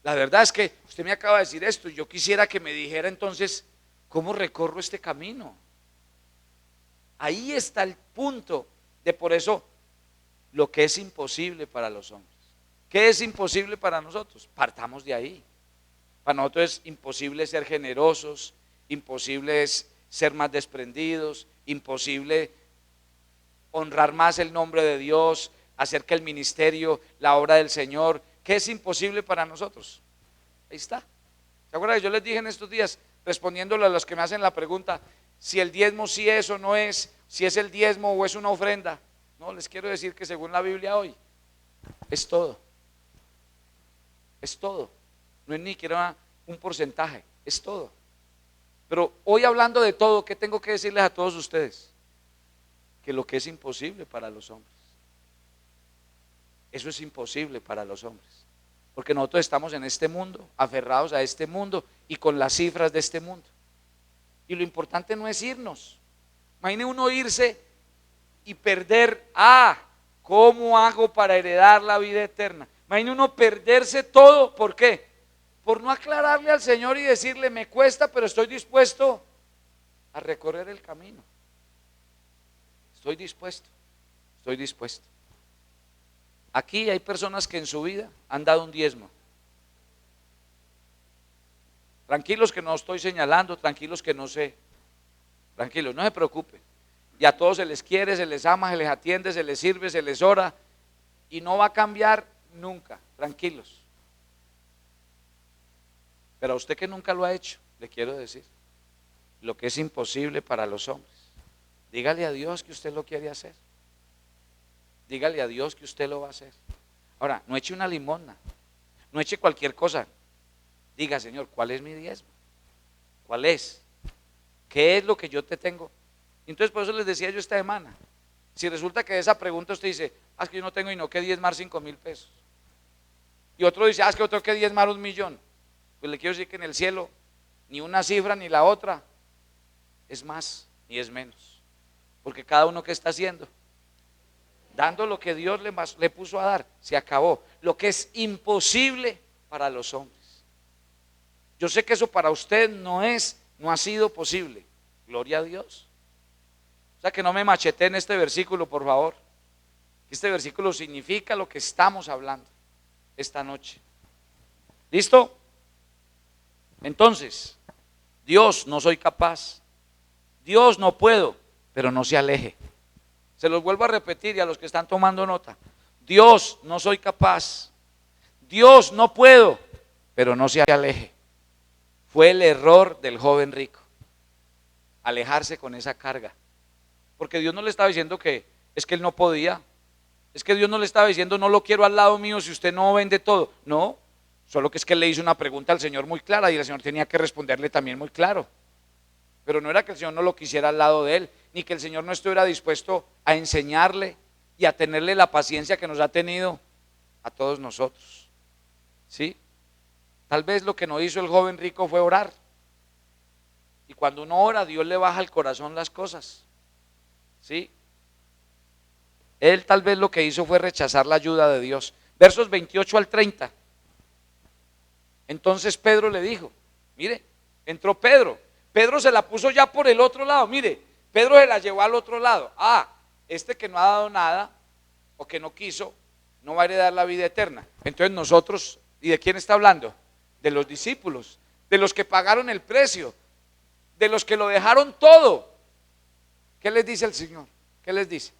la verdad es que usted me acaba de decir esto y yo quisiera que me dijera entonces cómo recorro este camino. Ahí está el punto de por eso lo que es imposible para los hombres. ¿Qué es imposible para nosotros? Partamos de ahí. Para nosotros es imposible ser generosos, imposible es ser más desprendidos, imposible honrar más el nombre de Dios, hacer que el ministerio, la obra del Señor, ¿qué es imposible para nosotros? Ahí está. ¿Se acuerdan que yo les dije en estos días, respondiéndole a los que me hacen la pregunta, si el diezmo sí es o no es, si es el diezmo o es una ofrenda? No, les quiero decir que según la Biblia hoy, es todo. Es todo. No es ni siquiera un porcentaje, es todo. Pero hoy hablando de todo, ¿qué tengo que decirles a todos ustedes? Que lo que es imposible para los hombres Eso es imposible para los hombres. Porque nosotros estamos en este mundo, aferrados a este mundo y con las cifras de este mundo. Y lo importante no es irnos. Imagine uno irse y perder, ¿cómo hago para heredar la vida eterna? Imagine uno perderse todo, ¿por qué? Por no aclararle al Señor y decirle, me cuesta, pero estoy dispuesto a recorrer el camino. Estoy dispuesto. Aquí hay personas que en su vida han dado un diezmo. Tranquilos que no estoy señalando, tranquilos que no sé. Tranquilos, no se preocupen. Y a todos se les quiere, se les ama, se les atiende, se les sirve, se les ora. Y no va a cambiar nunca, tranquilos. Pero a usted que nunca lo ha hecho, le quiero decir, lo que es imposible para los hombres, dígale a Dios que usted lo quiere hacer. Dígale a Dios que usted lo va a hacer. Ahora, no eche una limosna, no eche cualquier cosa. Diga, Señor, ¿cuál es mi diezmo? ¿Cuál es? ¿Qué es lo que yo te tengo? Entonces por eso les decía yo esta semana, si resulta que de esa pregunta usted dice, es que yo no tengo y no que diezmar 5,000 pesos. Y otro dice, es que yo tengo que diezmar 1,000,000. Pues le quiero decir que en el cielo, ni una cifra ni la otra es más ni es menos. Porque cada uno que está haciendo, dando lo que Dios le puso a dar, se acabó. Lo que es imposible para los hombres. Yo sé que eso para usted no ha sido posible. Gloria a Dios. O sea que no me machete en este versículo, por favor. Este versículo significa lo que estamos hablando esta noche. ¿Listo? Entonces, Dios, no soy capaz. Dios, no puedo, pero no se aleje. Se los vuelvo a repetir y a los que están tomando nota. Dios, no soy capaz. Dios, no puedo, pero no se aleje. Fue el error del joven rico, alejarse con esa carga. Porque Dios no le estaba diciendo que es que él no podía. Es que Dios no le estaba diciendo, no lo quiero al lado mío si usted no vende todo. No, solo que es que él le hizo una pregunta al Señor muy clara y el Señor tenía que responderle también muy claro. Pero no era que el Señor no lo quisiera al lado de él, ni que el Señor no estuviera dispuesto a enseñarle y a tenerle la paciencia que nos ha tenido a todos nosotros. ¿Sí? Tal vez lo que no hizo el joven rico fue orar. Y cuando uno ora, Dios le baja al corazón las cosas. ¿Sí? Él tal vez lo que hizo fue rechazar la ayuda de Dios. Versos 28 al 30. Entonces Pedro le dijo, mire, entró Pedro. Pedro se la puso ya por el otro lado, mire, Pedro se la llevó al otro lado. Este que no ha dado nada o que no quiso, no va a heredar la vida eterna. Entonces nosotros, ¿y de quién está hablando? De los discípulos, de los que pagaron el precio, de los que lo dejaron todo. ¿Qué les dice el Señor? ¿Qué les dice?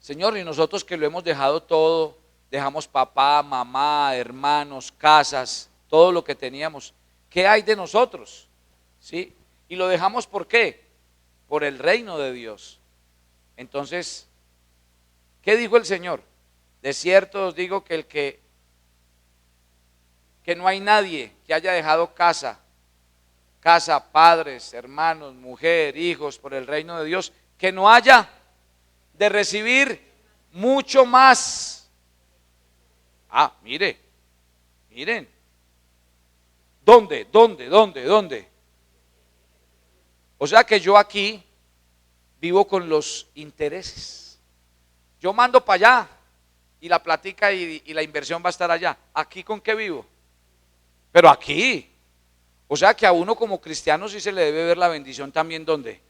Señor, y nosotros que lo hemos dejado todo, dejamos papá, mamá, hermanos, casas, todo lo que teníamos, ¿qué hay de nosotros? ¿Sí? Y lo dejamos ¿por qué? Por el reino de Dios. Entonces, ¿qué dijo el Señor? De cierto os digo que que no hay nadie que haya dejado casa, padres, hermanos, mujer, hijos por el reino de Dios, que no haya de recibir mucho más. Miren. ¿Dónde? O sea que yo aquí vivo con los intereses. Yo mando para allá y la plática y la inversión va a estar allá. ¿Aquí con qué vivo? Pero aquí. O sea que a uno como cristiano sí se le debe ver la bendición también. ¿Dónde?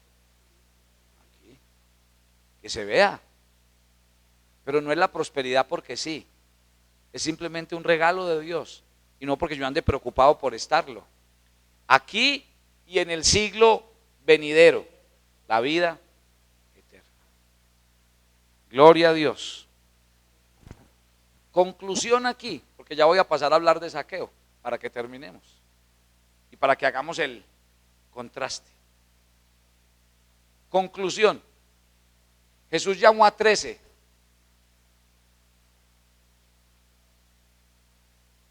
Aquí. Que se vea. Pero no es la prosperidad porque sí. Es simplemente un regalo de Dios. Y no porque yo ande preocupado por estarlo. Aquí y en el siglo venidero. La vida eterna. Gloria a Dios. Conclusión aquí, porque ya voy a pasar a hablar de saqueo para que terminemos y para que hagamos el contraste. Conclusión. Jesús llamó a 13.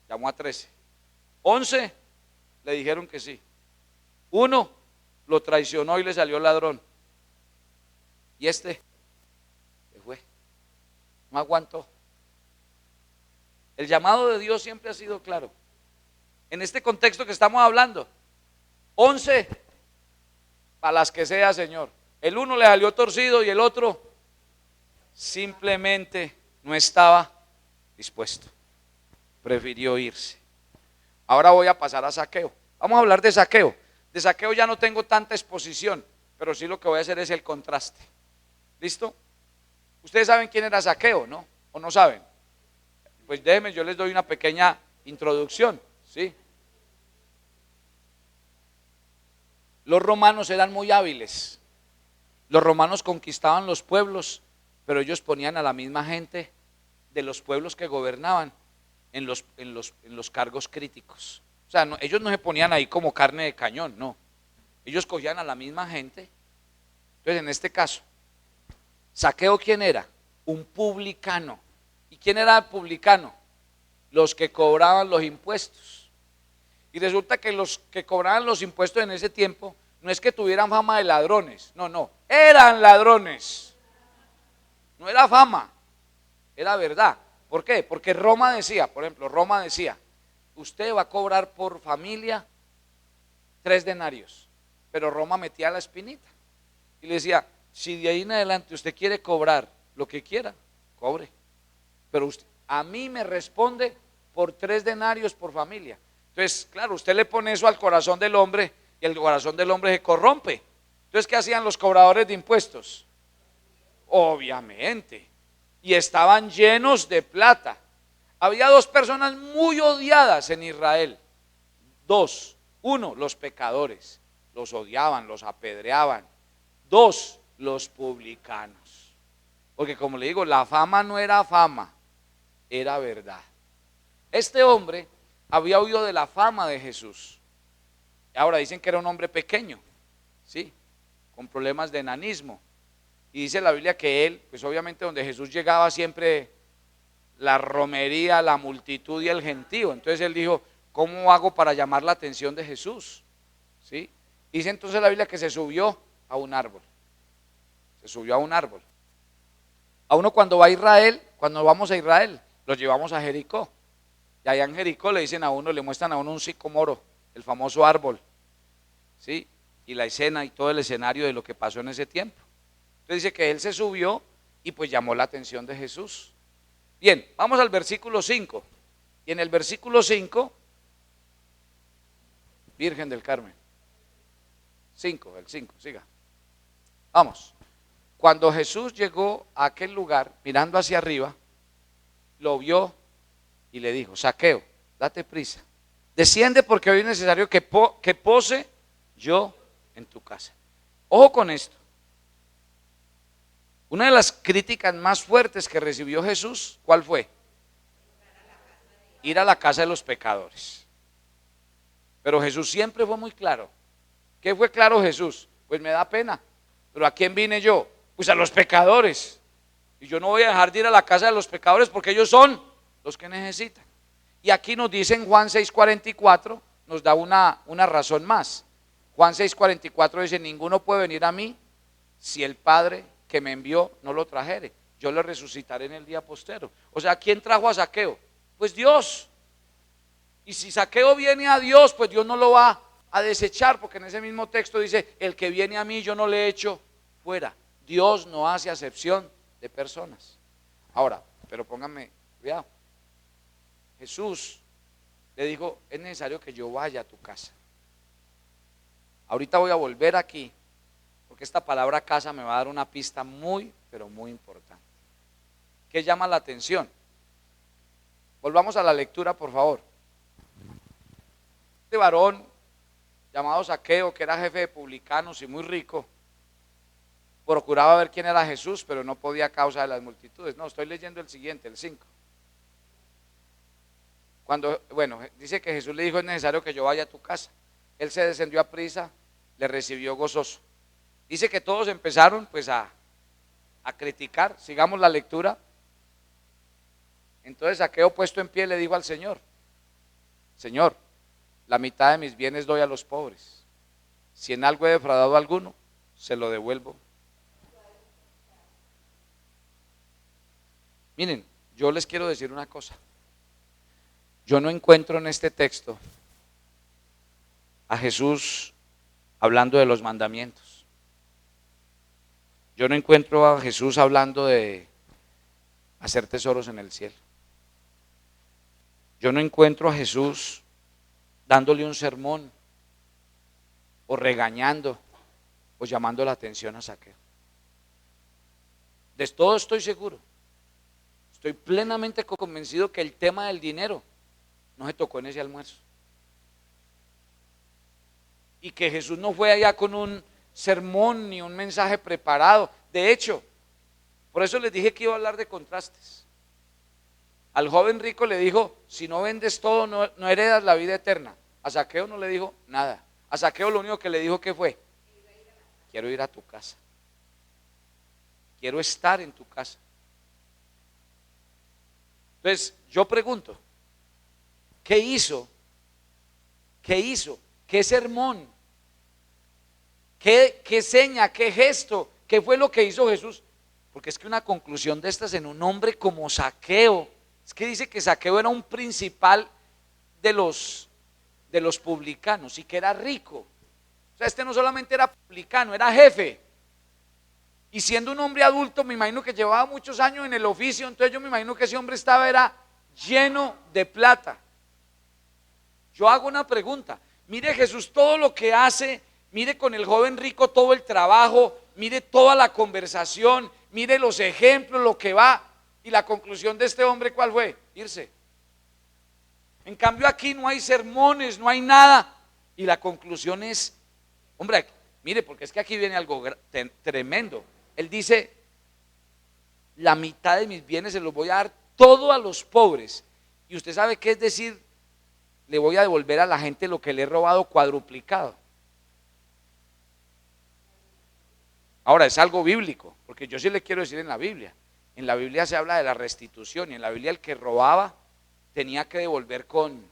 Llamó a 13. 11 le dijeron que sí. 1 lo traicionó y le salió ladrón. Y este se fue. No aguantó. El llamado de Dios siempre ha sido claro. En este contexto que estamos hablando, 11 para las que sea, Señor. El uno le salió torcido y el otro simplemente no estaba dispuesto. Prefirió irse. Ahora voy a pasar a Zaqueo. Vamos a hablar de Zaqueo. De Zaqueo ya no tengo tanta exposición, pero sí lo que voy a hacer es el contraste. ¿Listo? Ustedes saben quién era Zaqueo, ¿no? ¿O no saben? Pues déjenme, yo les doy una pequeña introducción, ¿sí? Los romanos eran muy hábiles. Los romanos conquistaban los pueblos, pero ellos ponían a la misma gente de los pueblos que gobernaban en los cargos críticos. O sea, ellos no se ponían ahí como carne de cañón, no. Ellos cogían a la misma gente. Entonces, en este caso, Zaqueo, ¿quién era? Un publicano. ¿Y quién era el publicano? Los que cobraban los impuestos. Y resulta que los que cobraban los impuestos en ese tiempo no es que tuvieran fama de ladrones, no, eran ladrones. No era fama, era verdad. ¿Por qué? Porque Roma decía, por ejemplo, Roma decía, usted va a cobrar por familia 3 denarios, pero Roma metía la espinita y le decía, si de ahí en adelante usted quiere cobrar lo que quiera, cobre, pero usted, a mí me responde por 3 denarios por familia. Entonces, claro, usted le pone eso al corazón del hombre y el corazón del hombre se corrompe. Entonces, ¿qué hacían los cobradores de impuestos? Obviamente, y estaban llenos de plata. Había 2 personas muy odiadas en Israel. 2, 1, los pecadores, los odiaban, los apedreaban. 2, los publicanos. Porque como le digo, la fama no era fama, era verdad. Este hombre había oído de la fama de Jesús. Ahora dicen que era un hombre pequeño, ¿sí? Con problemas de enanismo. Y dice la Biblia que él, pues obviamente donde Jesús llegaba siempre la romería, la multitud y el gentío. Entonces él dijo, ¿cómo hago para llamar la atención de Jesús? ¿Sí? Dice entonces la Biblia que se subió a un árbol. Se subió a un árbol. A uno cuando va a Israel, cuando vamos a Israel, los llevamos a Jericó. Y allá en Jericó le dicen a uno, le muestran a uno un sicómoro, el famoso árbol, ¿sí? Y la escena y todo el escenario de lo que pasó en ese tiempo. Entonces dice que él se subió y pues llamó la atención de Jesús. Bien, vamos al versículo 5. Y en el versículo 5, Virgen del Carmen. 5, el 5, siga. Vamos. Cuando Jesús llegó a aquel lugar, mirando hacia arriba, lo vio y le dijo, Zaqueo, date prisa, desciende porque hoy es necesario que pose yo en tu casa. Ojo con esto. Una de las críticas más fuertes que recibió Jesús, ¿cuál fue? Ir a la casa de los pecadores. Pero Jesús siempre fue muy claro. ¿Qué fue claro Jesús? Pues me da pena. ¿Pero a quién vine yo? Pues a los pecadores. Y yo no voy a dejar de ir a la casa de los pecadores porque ellos son los que necesitan. Y aquí nos dice en Juan 6:44, nos da una razón más. Juan 6:44 dice, ninguno puede venir a mí si el Padre que me envió no lo trajere. Yo le resucitaré en el día postero. O sea, ¿quién trajo a Zaqueo? Pues Dios. Y si Zaqueo viene a Dios, pues Dios no lo va a desechar, porque en ese mismo texto dice, el que viene a mí yo no le echo fuera. Dios no hace acepción de personas. Ahora, pero pónganme cuidado. Jesús le dijo, es necesario que yo vaya a tu casa. Ahorita voy a volver aquí, porque esta palabra casa me va a dar una pista muy, pero muy importante. ¿Qué llama la atención? Volvamos a la lectura, por favor. Este varón llamado Zaqueo, que era jefe de publicanos y muy rico, procuraba ver quién era Jesús, pero no podía a causa de las multitudes. No, estoy leyendo el siguiente, el 5. Dice que Jesús le dijo, es necesario que yo vaya a tu casa. Él se descendió a prisa, le recibió gozoso. Dice que todos empezaron pues a criticar. Sigamos la lectura. Entonces Zaqueo, puesto en pie, le dijo al Señor, Señor, la mitad de mis bienes doy a los pobres. Si en algo he defraudado a alguno, se lo devuelvo. Miren, yo les quiero decir una cosa. Yo no encuentro en este texto a Jesús hablando de los mandamientos. Yo no encuentro a Jesús hablando de hacer tesoros en el cielo. Yo no encuentro a Jesús dándole un sermón o regañando o llamando la atención a Zaqueo. De todo estoy seguro. Estoy plenamente convencido que el tema del dinero no se tocó en ese almuerzo. Y que Jesús no fue allá con un sermón ni un mensaje preparado. De hecho, por eso les dije que iba a hablar de contrastes. Al joven rico le dijo, si no vendes todo, no heredas la vida eterna. A Zaqueo no le dijo nada. A Zaqueo lo único que le dijo que fue, quiero ir a tu casa. Quiero estar en tu casa. Entonces, yo pregunto, ¿qué hizo? ¿Qué hizo? ¿Qué sermón? ¿Qué seña? ¿Qué gesto? ¿Qué fue lo que hizo Jesús? Porque es que una conclusión de estas en un hombre como Zaqueo, es que dice que Zaqueo era un principal de los publicanos y que era rico. O sea, este no solamente era publicano, era jefe. Y siendo un hombre adulto, me imagino que llevaba muchos años en el oficio, entonces yo me imagino que ese hombre era lleno de plata. Yo hago una pregunta, mire Jesús todo lo que hace, mire con el joven rico todo el trabajo, mire toda la conversación, mire los ejemplos, lo que va, y la conclusión de este hombre, ¿cuál fue? Irse. En cambio aquí no hay sermones, no hay nada, y la conclusión es, hombre, mire, porque es que aquí viene algo tremendo. Él dice, la mitad de mis bienes se los voy a dar todo a los pobres. Y usted sabe qué es decir, le voy a devolver a la gente lo que le he robado cuadruplicado. Ahora es algo bíblico, porque yo sí le quiero decir en la Biblia. En la Biblia se habla de la restitución y en la Biblia el que robaba tenía que devolver con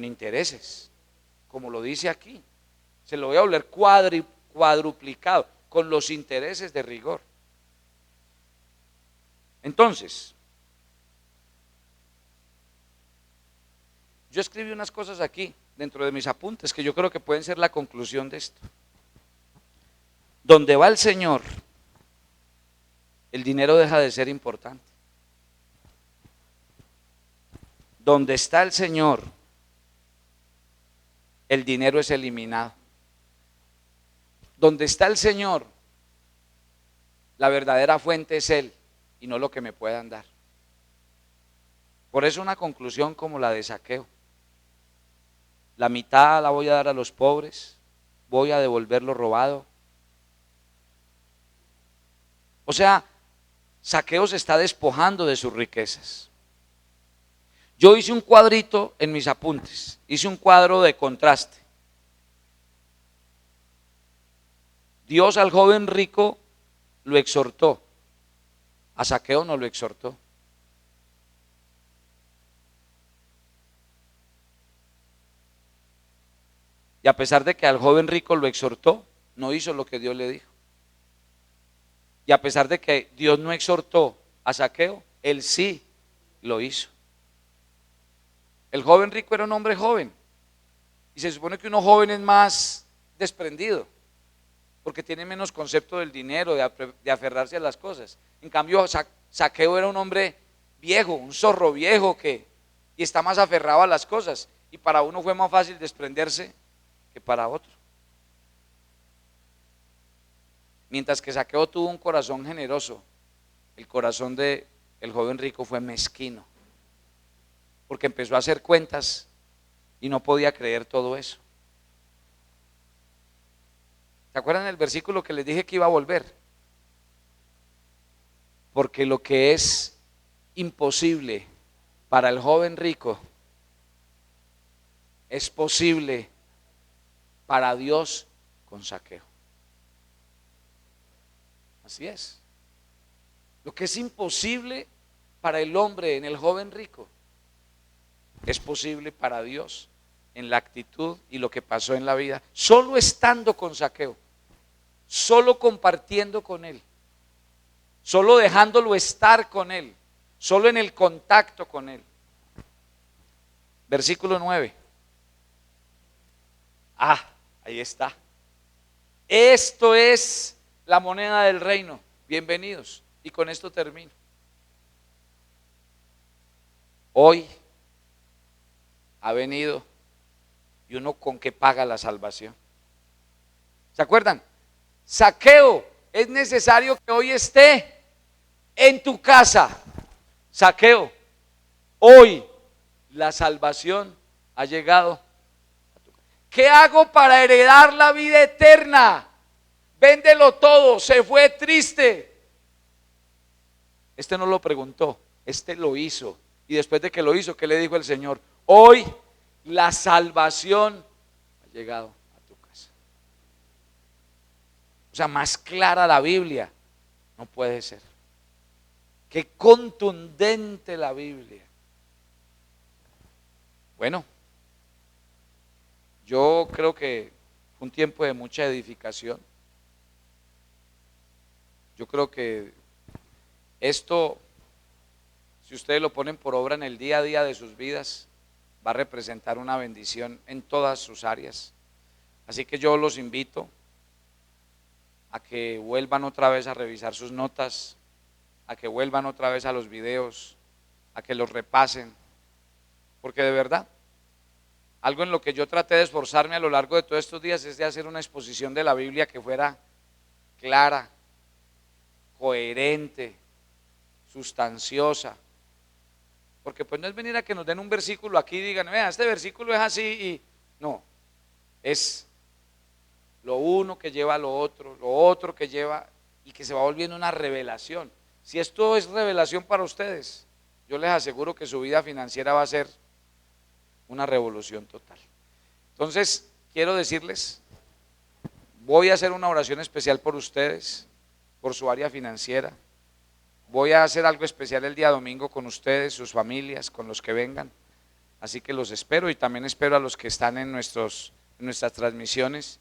intereses, como lo dice aquí. Se lo voy a devolver cuadruplicado, con los intereses de rigor. Entonces, yo escribí unas cosas aquí dentro de mis apuntes que yo creo que pueden ser la conclusión de esto. Donde va el Señor, el dinero deja de ser importante. Donde está el Señor, el dinero es eliminado. Donde está el Señor, la verdadera fuente es Él y no lo que me puedan dar. Por eso una conclusión como la de Zaqueo. La mitad la voy a dar a los pobres, voy a devolver lo robado. O sea, Zaqueo se está despojando de sus riquezas. Yo hice un cuadrito en mis apuntes, hice un cuadro de contraste. Dios al joven rico lo exhortó, a Zaqueo no lo exhortó. Y a pesar de que al joven rico lo exhortó, no hizo lo que Dios le dijo. Y a pesar de que Dios no exhortó a Zaqueo, él sí lo hizo. El joven rico era un hombre joven. Y se supone que uno joven es más desprendido, porque tiene menos concepto del dinero, de aferrarse a las cosas. En cambio, Zaqueo era un hombre viejo, un zorro viejo y está más aferrado a las cosas. Y para uno fue más fácil desprenderse que para otro. Mientras que Zaqueo tuvo un corazón generoso, el corazón del joven rico fue mezquino, porque empezó a hacer cuentas y no podía creer todo eso. ¿Se acuerdan del versículo que les dije que iba a volver? Porque lo que es imposible para el joven rico es posible para Dios con Zaqueo. Así es. Lo que es imposible para el hombre en el joven rico es posible para Dios en la actitud y lo que pasó en la vida, solo estando con Zaqueo, solo compartiendo con él, solo dejándolo estar con él, solo en el contacto con él. Versículo 9. Ahí está. Esto es la moneda del reino. Bienvenidos. Y con esto termino. Hoy ha venido y uno con qué paga la salvación. ¿Se acuerdan? Zaqueo, es necesario que hoy esté en tu casa. Zaqueo, hoy la salvación ha llegado. ¿Qué hago para heredar la vida eterna? Véndelo todo, se fue triste. Este no lo preguntó, este lo hizo. Y después de que lo hizo, ¿qué le dijo el Señor? Hoy la salvación ha llegado a tu casa. O sea, más clara la Biblia no puede ser. Qué contundente la Biblia. Bueno, yo creo que fue un tiempo de mucha edificación. Yo creo que esto, si ustedes lo ponen por obra en el día a día de sus vidas, va a representar una bendición en todas sus áreas. Así que yo los invito a que vuelvan otra vez a revisar sus notas, a que vuelvan otra vez a los videos, a que los repasen, porque de verdad, algo en lo que yo traté de esforzarme a lo largo de todos estos días es de hacer una exposición de la Biblia que fuera clara, coherente, sustanciosa. Porque pues no es venir a que nos den un versículo aquí y digan, vea, este versículo es así y no, es lo uno que lleva a lo otro que lleva y que se va volviendo una revelación. Si esto es revelación para ustedes, yo les aseguro que su vida financiera va a ser una revolución total. Entonces, quiero decirles, voy a hacer una oración especial por ustedes, por su área financiera. Voy a hacer algo especial el día domingo con ustedes, sus familias, con los que vengan. Así que los espero y también espero a los que están en nuestras transmisiones.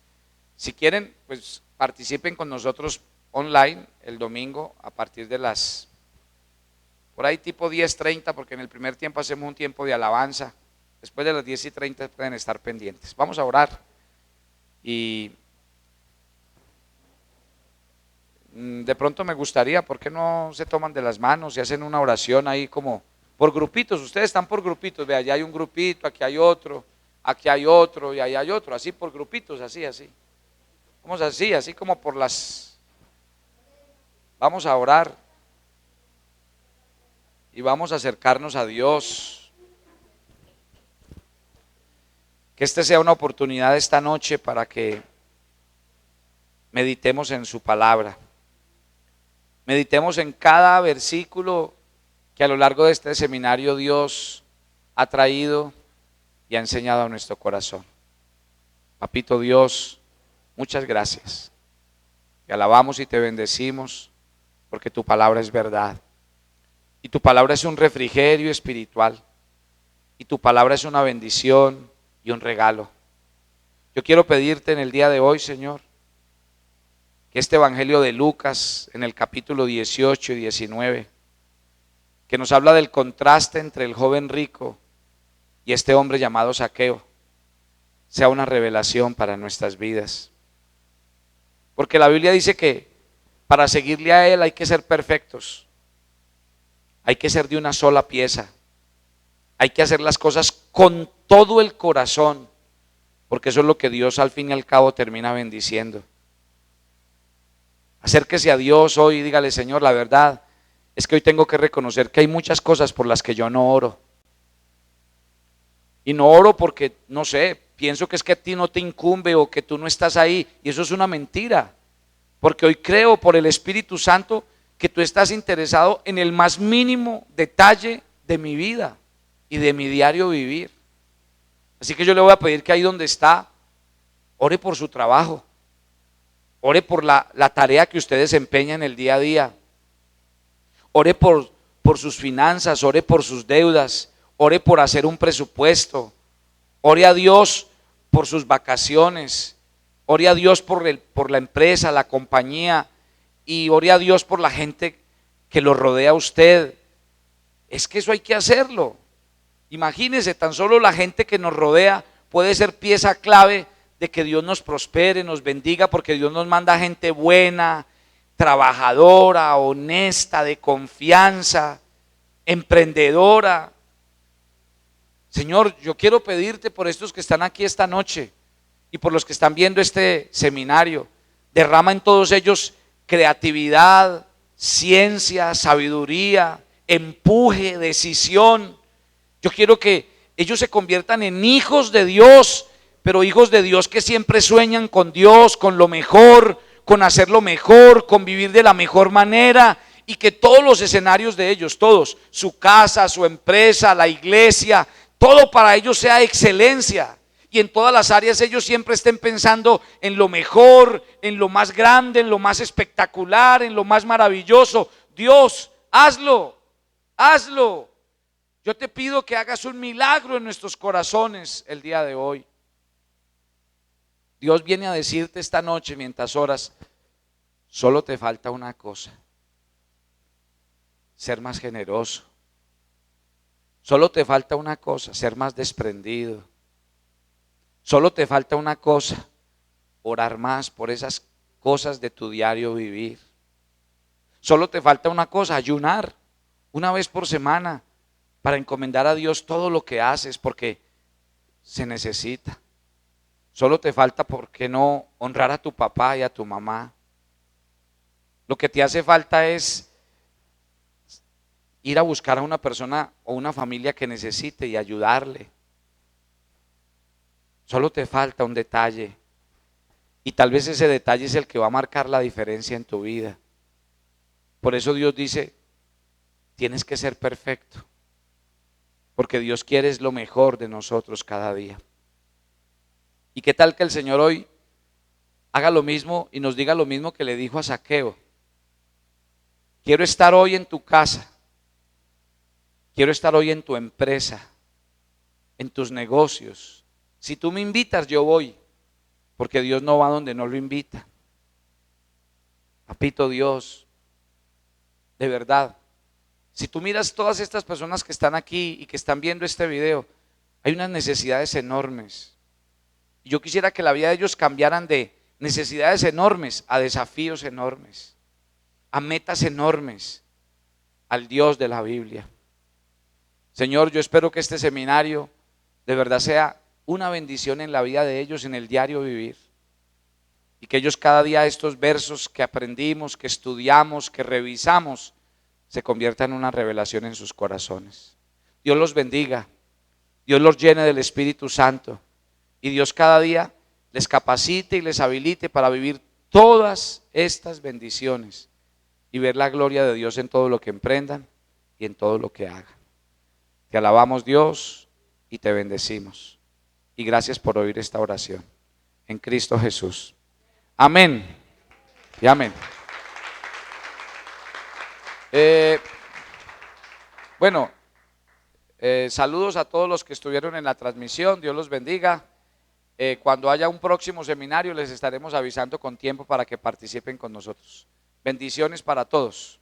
Si quieren, pues participen con nosotros online el domingo a partir de las, por ahí tipo 10:30, porque en el primer tiempo hacemos un tiempo de alabanza. Después de las 10:30 pueden estar pendientes. Vamos a orar y de pronto me gustaría, ¿por qué no se toman de las manos y hacen una oración ahí como por grupitos? Ustedes están por grupitos, vea, allá hay un grupito, aquí hay otro y allá hay otro, así por grupitos, así. Vamos así como por las... Vamos a orar y vamos a acercarnos a Dios. Que este sea una oportunidad esta noche para que meditemos en su palabra. Meditemos en cada versículo que a lo largo de este seminario Dios ha traído y ha enseñado a nuestro corazón. Papito Dios, muchas gracias. Te alabamos y te bendecimos porque tu palabra es verdad. Y tu palabra es un refrigerio espiritual. Y tu palabra es una bendición y un regalo. Yo quiero pedirte en el día de hoy, Señor, que este evangelio de Lucas en el capítulo 18 y 19, que nos habla del contraste entre el joven rico y este hombre llamado Zaqueo, sea una revelación para nuestras vidas. Porque la Biblia dice que para seguirle a Él hay que ser perfectos, hay que ser de una sola pieza, hay que hacer las cosas con todo el corazón, porque eso es lo que Dios al fin y al cabo termina bendiciendo. Acérquese a Dios hoy y dígale: Señor, la verdad es que hoy tengo que reconocer que hay muchas cosas por las que yo no oro. Y no oro porque, no sé, pienso que es que a ti no te incumbe o que tú no estás ahí. Y eso es una mentira. Porque hoy creo por el Espíritu Santo que tú estás interesado en el más mínimo detalle de mi vida y de mi diario vivir. Así que yo le voy a pedir que ahí donde está, ore por su trabajo. Ore por la tarea que usted desempeña en el día a día. Ore por sus finanzas, ore por sus deudas, ore por hacer un presupuesto. Ore a Dios por sus vacaciones. Ore a Dios por la empresa, la compañía. Y ore a Dios por la gente que lo rodea a usted. Es que eso hay que hacerlo. Imagínense, tan solo la gente que nos rodea puede ser pieza clave de que Dios nos prospere, nos bendiga, porque Dios nos manda gente buena, trabajadora, honesta, de confianza, emprendedora. Señor, yo quiero pedirte por estos que están aquí esta noche y por los que están viendo este seminario. Derrama en todos ellos creatividad, ciencia, sabiduría, empuje, decisión. Yo quiero que ellos se conviertan en hijos de Dios, pero hijos de Dios que siempre sueñan con Dios, con lo mejor, con hacerlo mejor, con vivir de la mejor manera, y que todos los escenarios de ellos, todos, su casa, su empresa, la iglesia, todo para ellos sea excelencia. Y en todas las áreas ellos siempre estén pensando en lo mejor, en lo más grande, en lo más espectacular, en lo más maravilloso. Dios, hazlo, hazlo. Yo te pido que hagas un milagro en nuestros corazones el día de hoy. Dios viene a decirte esta noche mientras oras, solo te falta una cosa: ser más generoso. Solo te falta una cosa: ser más desprendido. Solo te falta una cosa: orar más por esas cosas de tu diario vivir. Solo te falta una cosa: ayunar una vez por semana para encomendar a Dios todo lo que haces, porque se necesita. Solo te falta, ¿por qué no honrar a tu papá y a tu mamá? Lo que te hace falta es ir a buscar a una persona o una familia que necesite y ayudarle. Solo te falta un detalle, y tal vez ese detalle es el que va a marcar la diferencia en tu vida. Por eso Dios dice, tienes que ser perfecto, porque Dios quiere lo mejor de nosotros cada día. ¿Y qué tal que el Señor hoy haga lo mismo y nos diga lo mismo que le dijo a Zaqueo? Quiero estar hoy en tu casa, quiero estar hoy en tu empresa, en tus negocios. Si tú me invitas, yo voy, porque Dios no va donde no lo invita. Papito Dios, de verdad, si tú miras todas estas personas que están aquí y que están viendo este video, hay unas necesidades enormes. Y yo quisiera que la vida de ellos cambiaran de necesidades enormes a desafíos enormes, a metas enormes, al Dios de la Biblia. Señor, yo espero que este seminario de verdad sea una bendición en la vida de ellos, en el diario vivir. Y que ellos cada día estos versos que aprendimos, que estudiamos, que revisamos, se conviertan en una revelación en sus corazones. Dios los bendiga, Dios los llene del Espíritu Santo, y Dios cada día les capacite y les habilite para vivir todas estas bendiciones y ver la gloria de Dios en todo lo que emprendan y en todo lo que hagan. Te alabamos, Dios, y te bendecimos. Y gracias por oír esta oración. En Cristo Jesús. Amén. Y amén. Bueno, saludos a todos los que estuvieron en la transmisión. Dios los bendiga. Cuando haya un próximo seminario les estaremos avisando con tiempo para que participen con nosotros. Bendiciones para todos.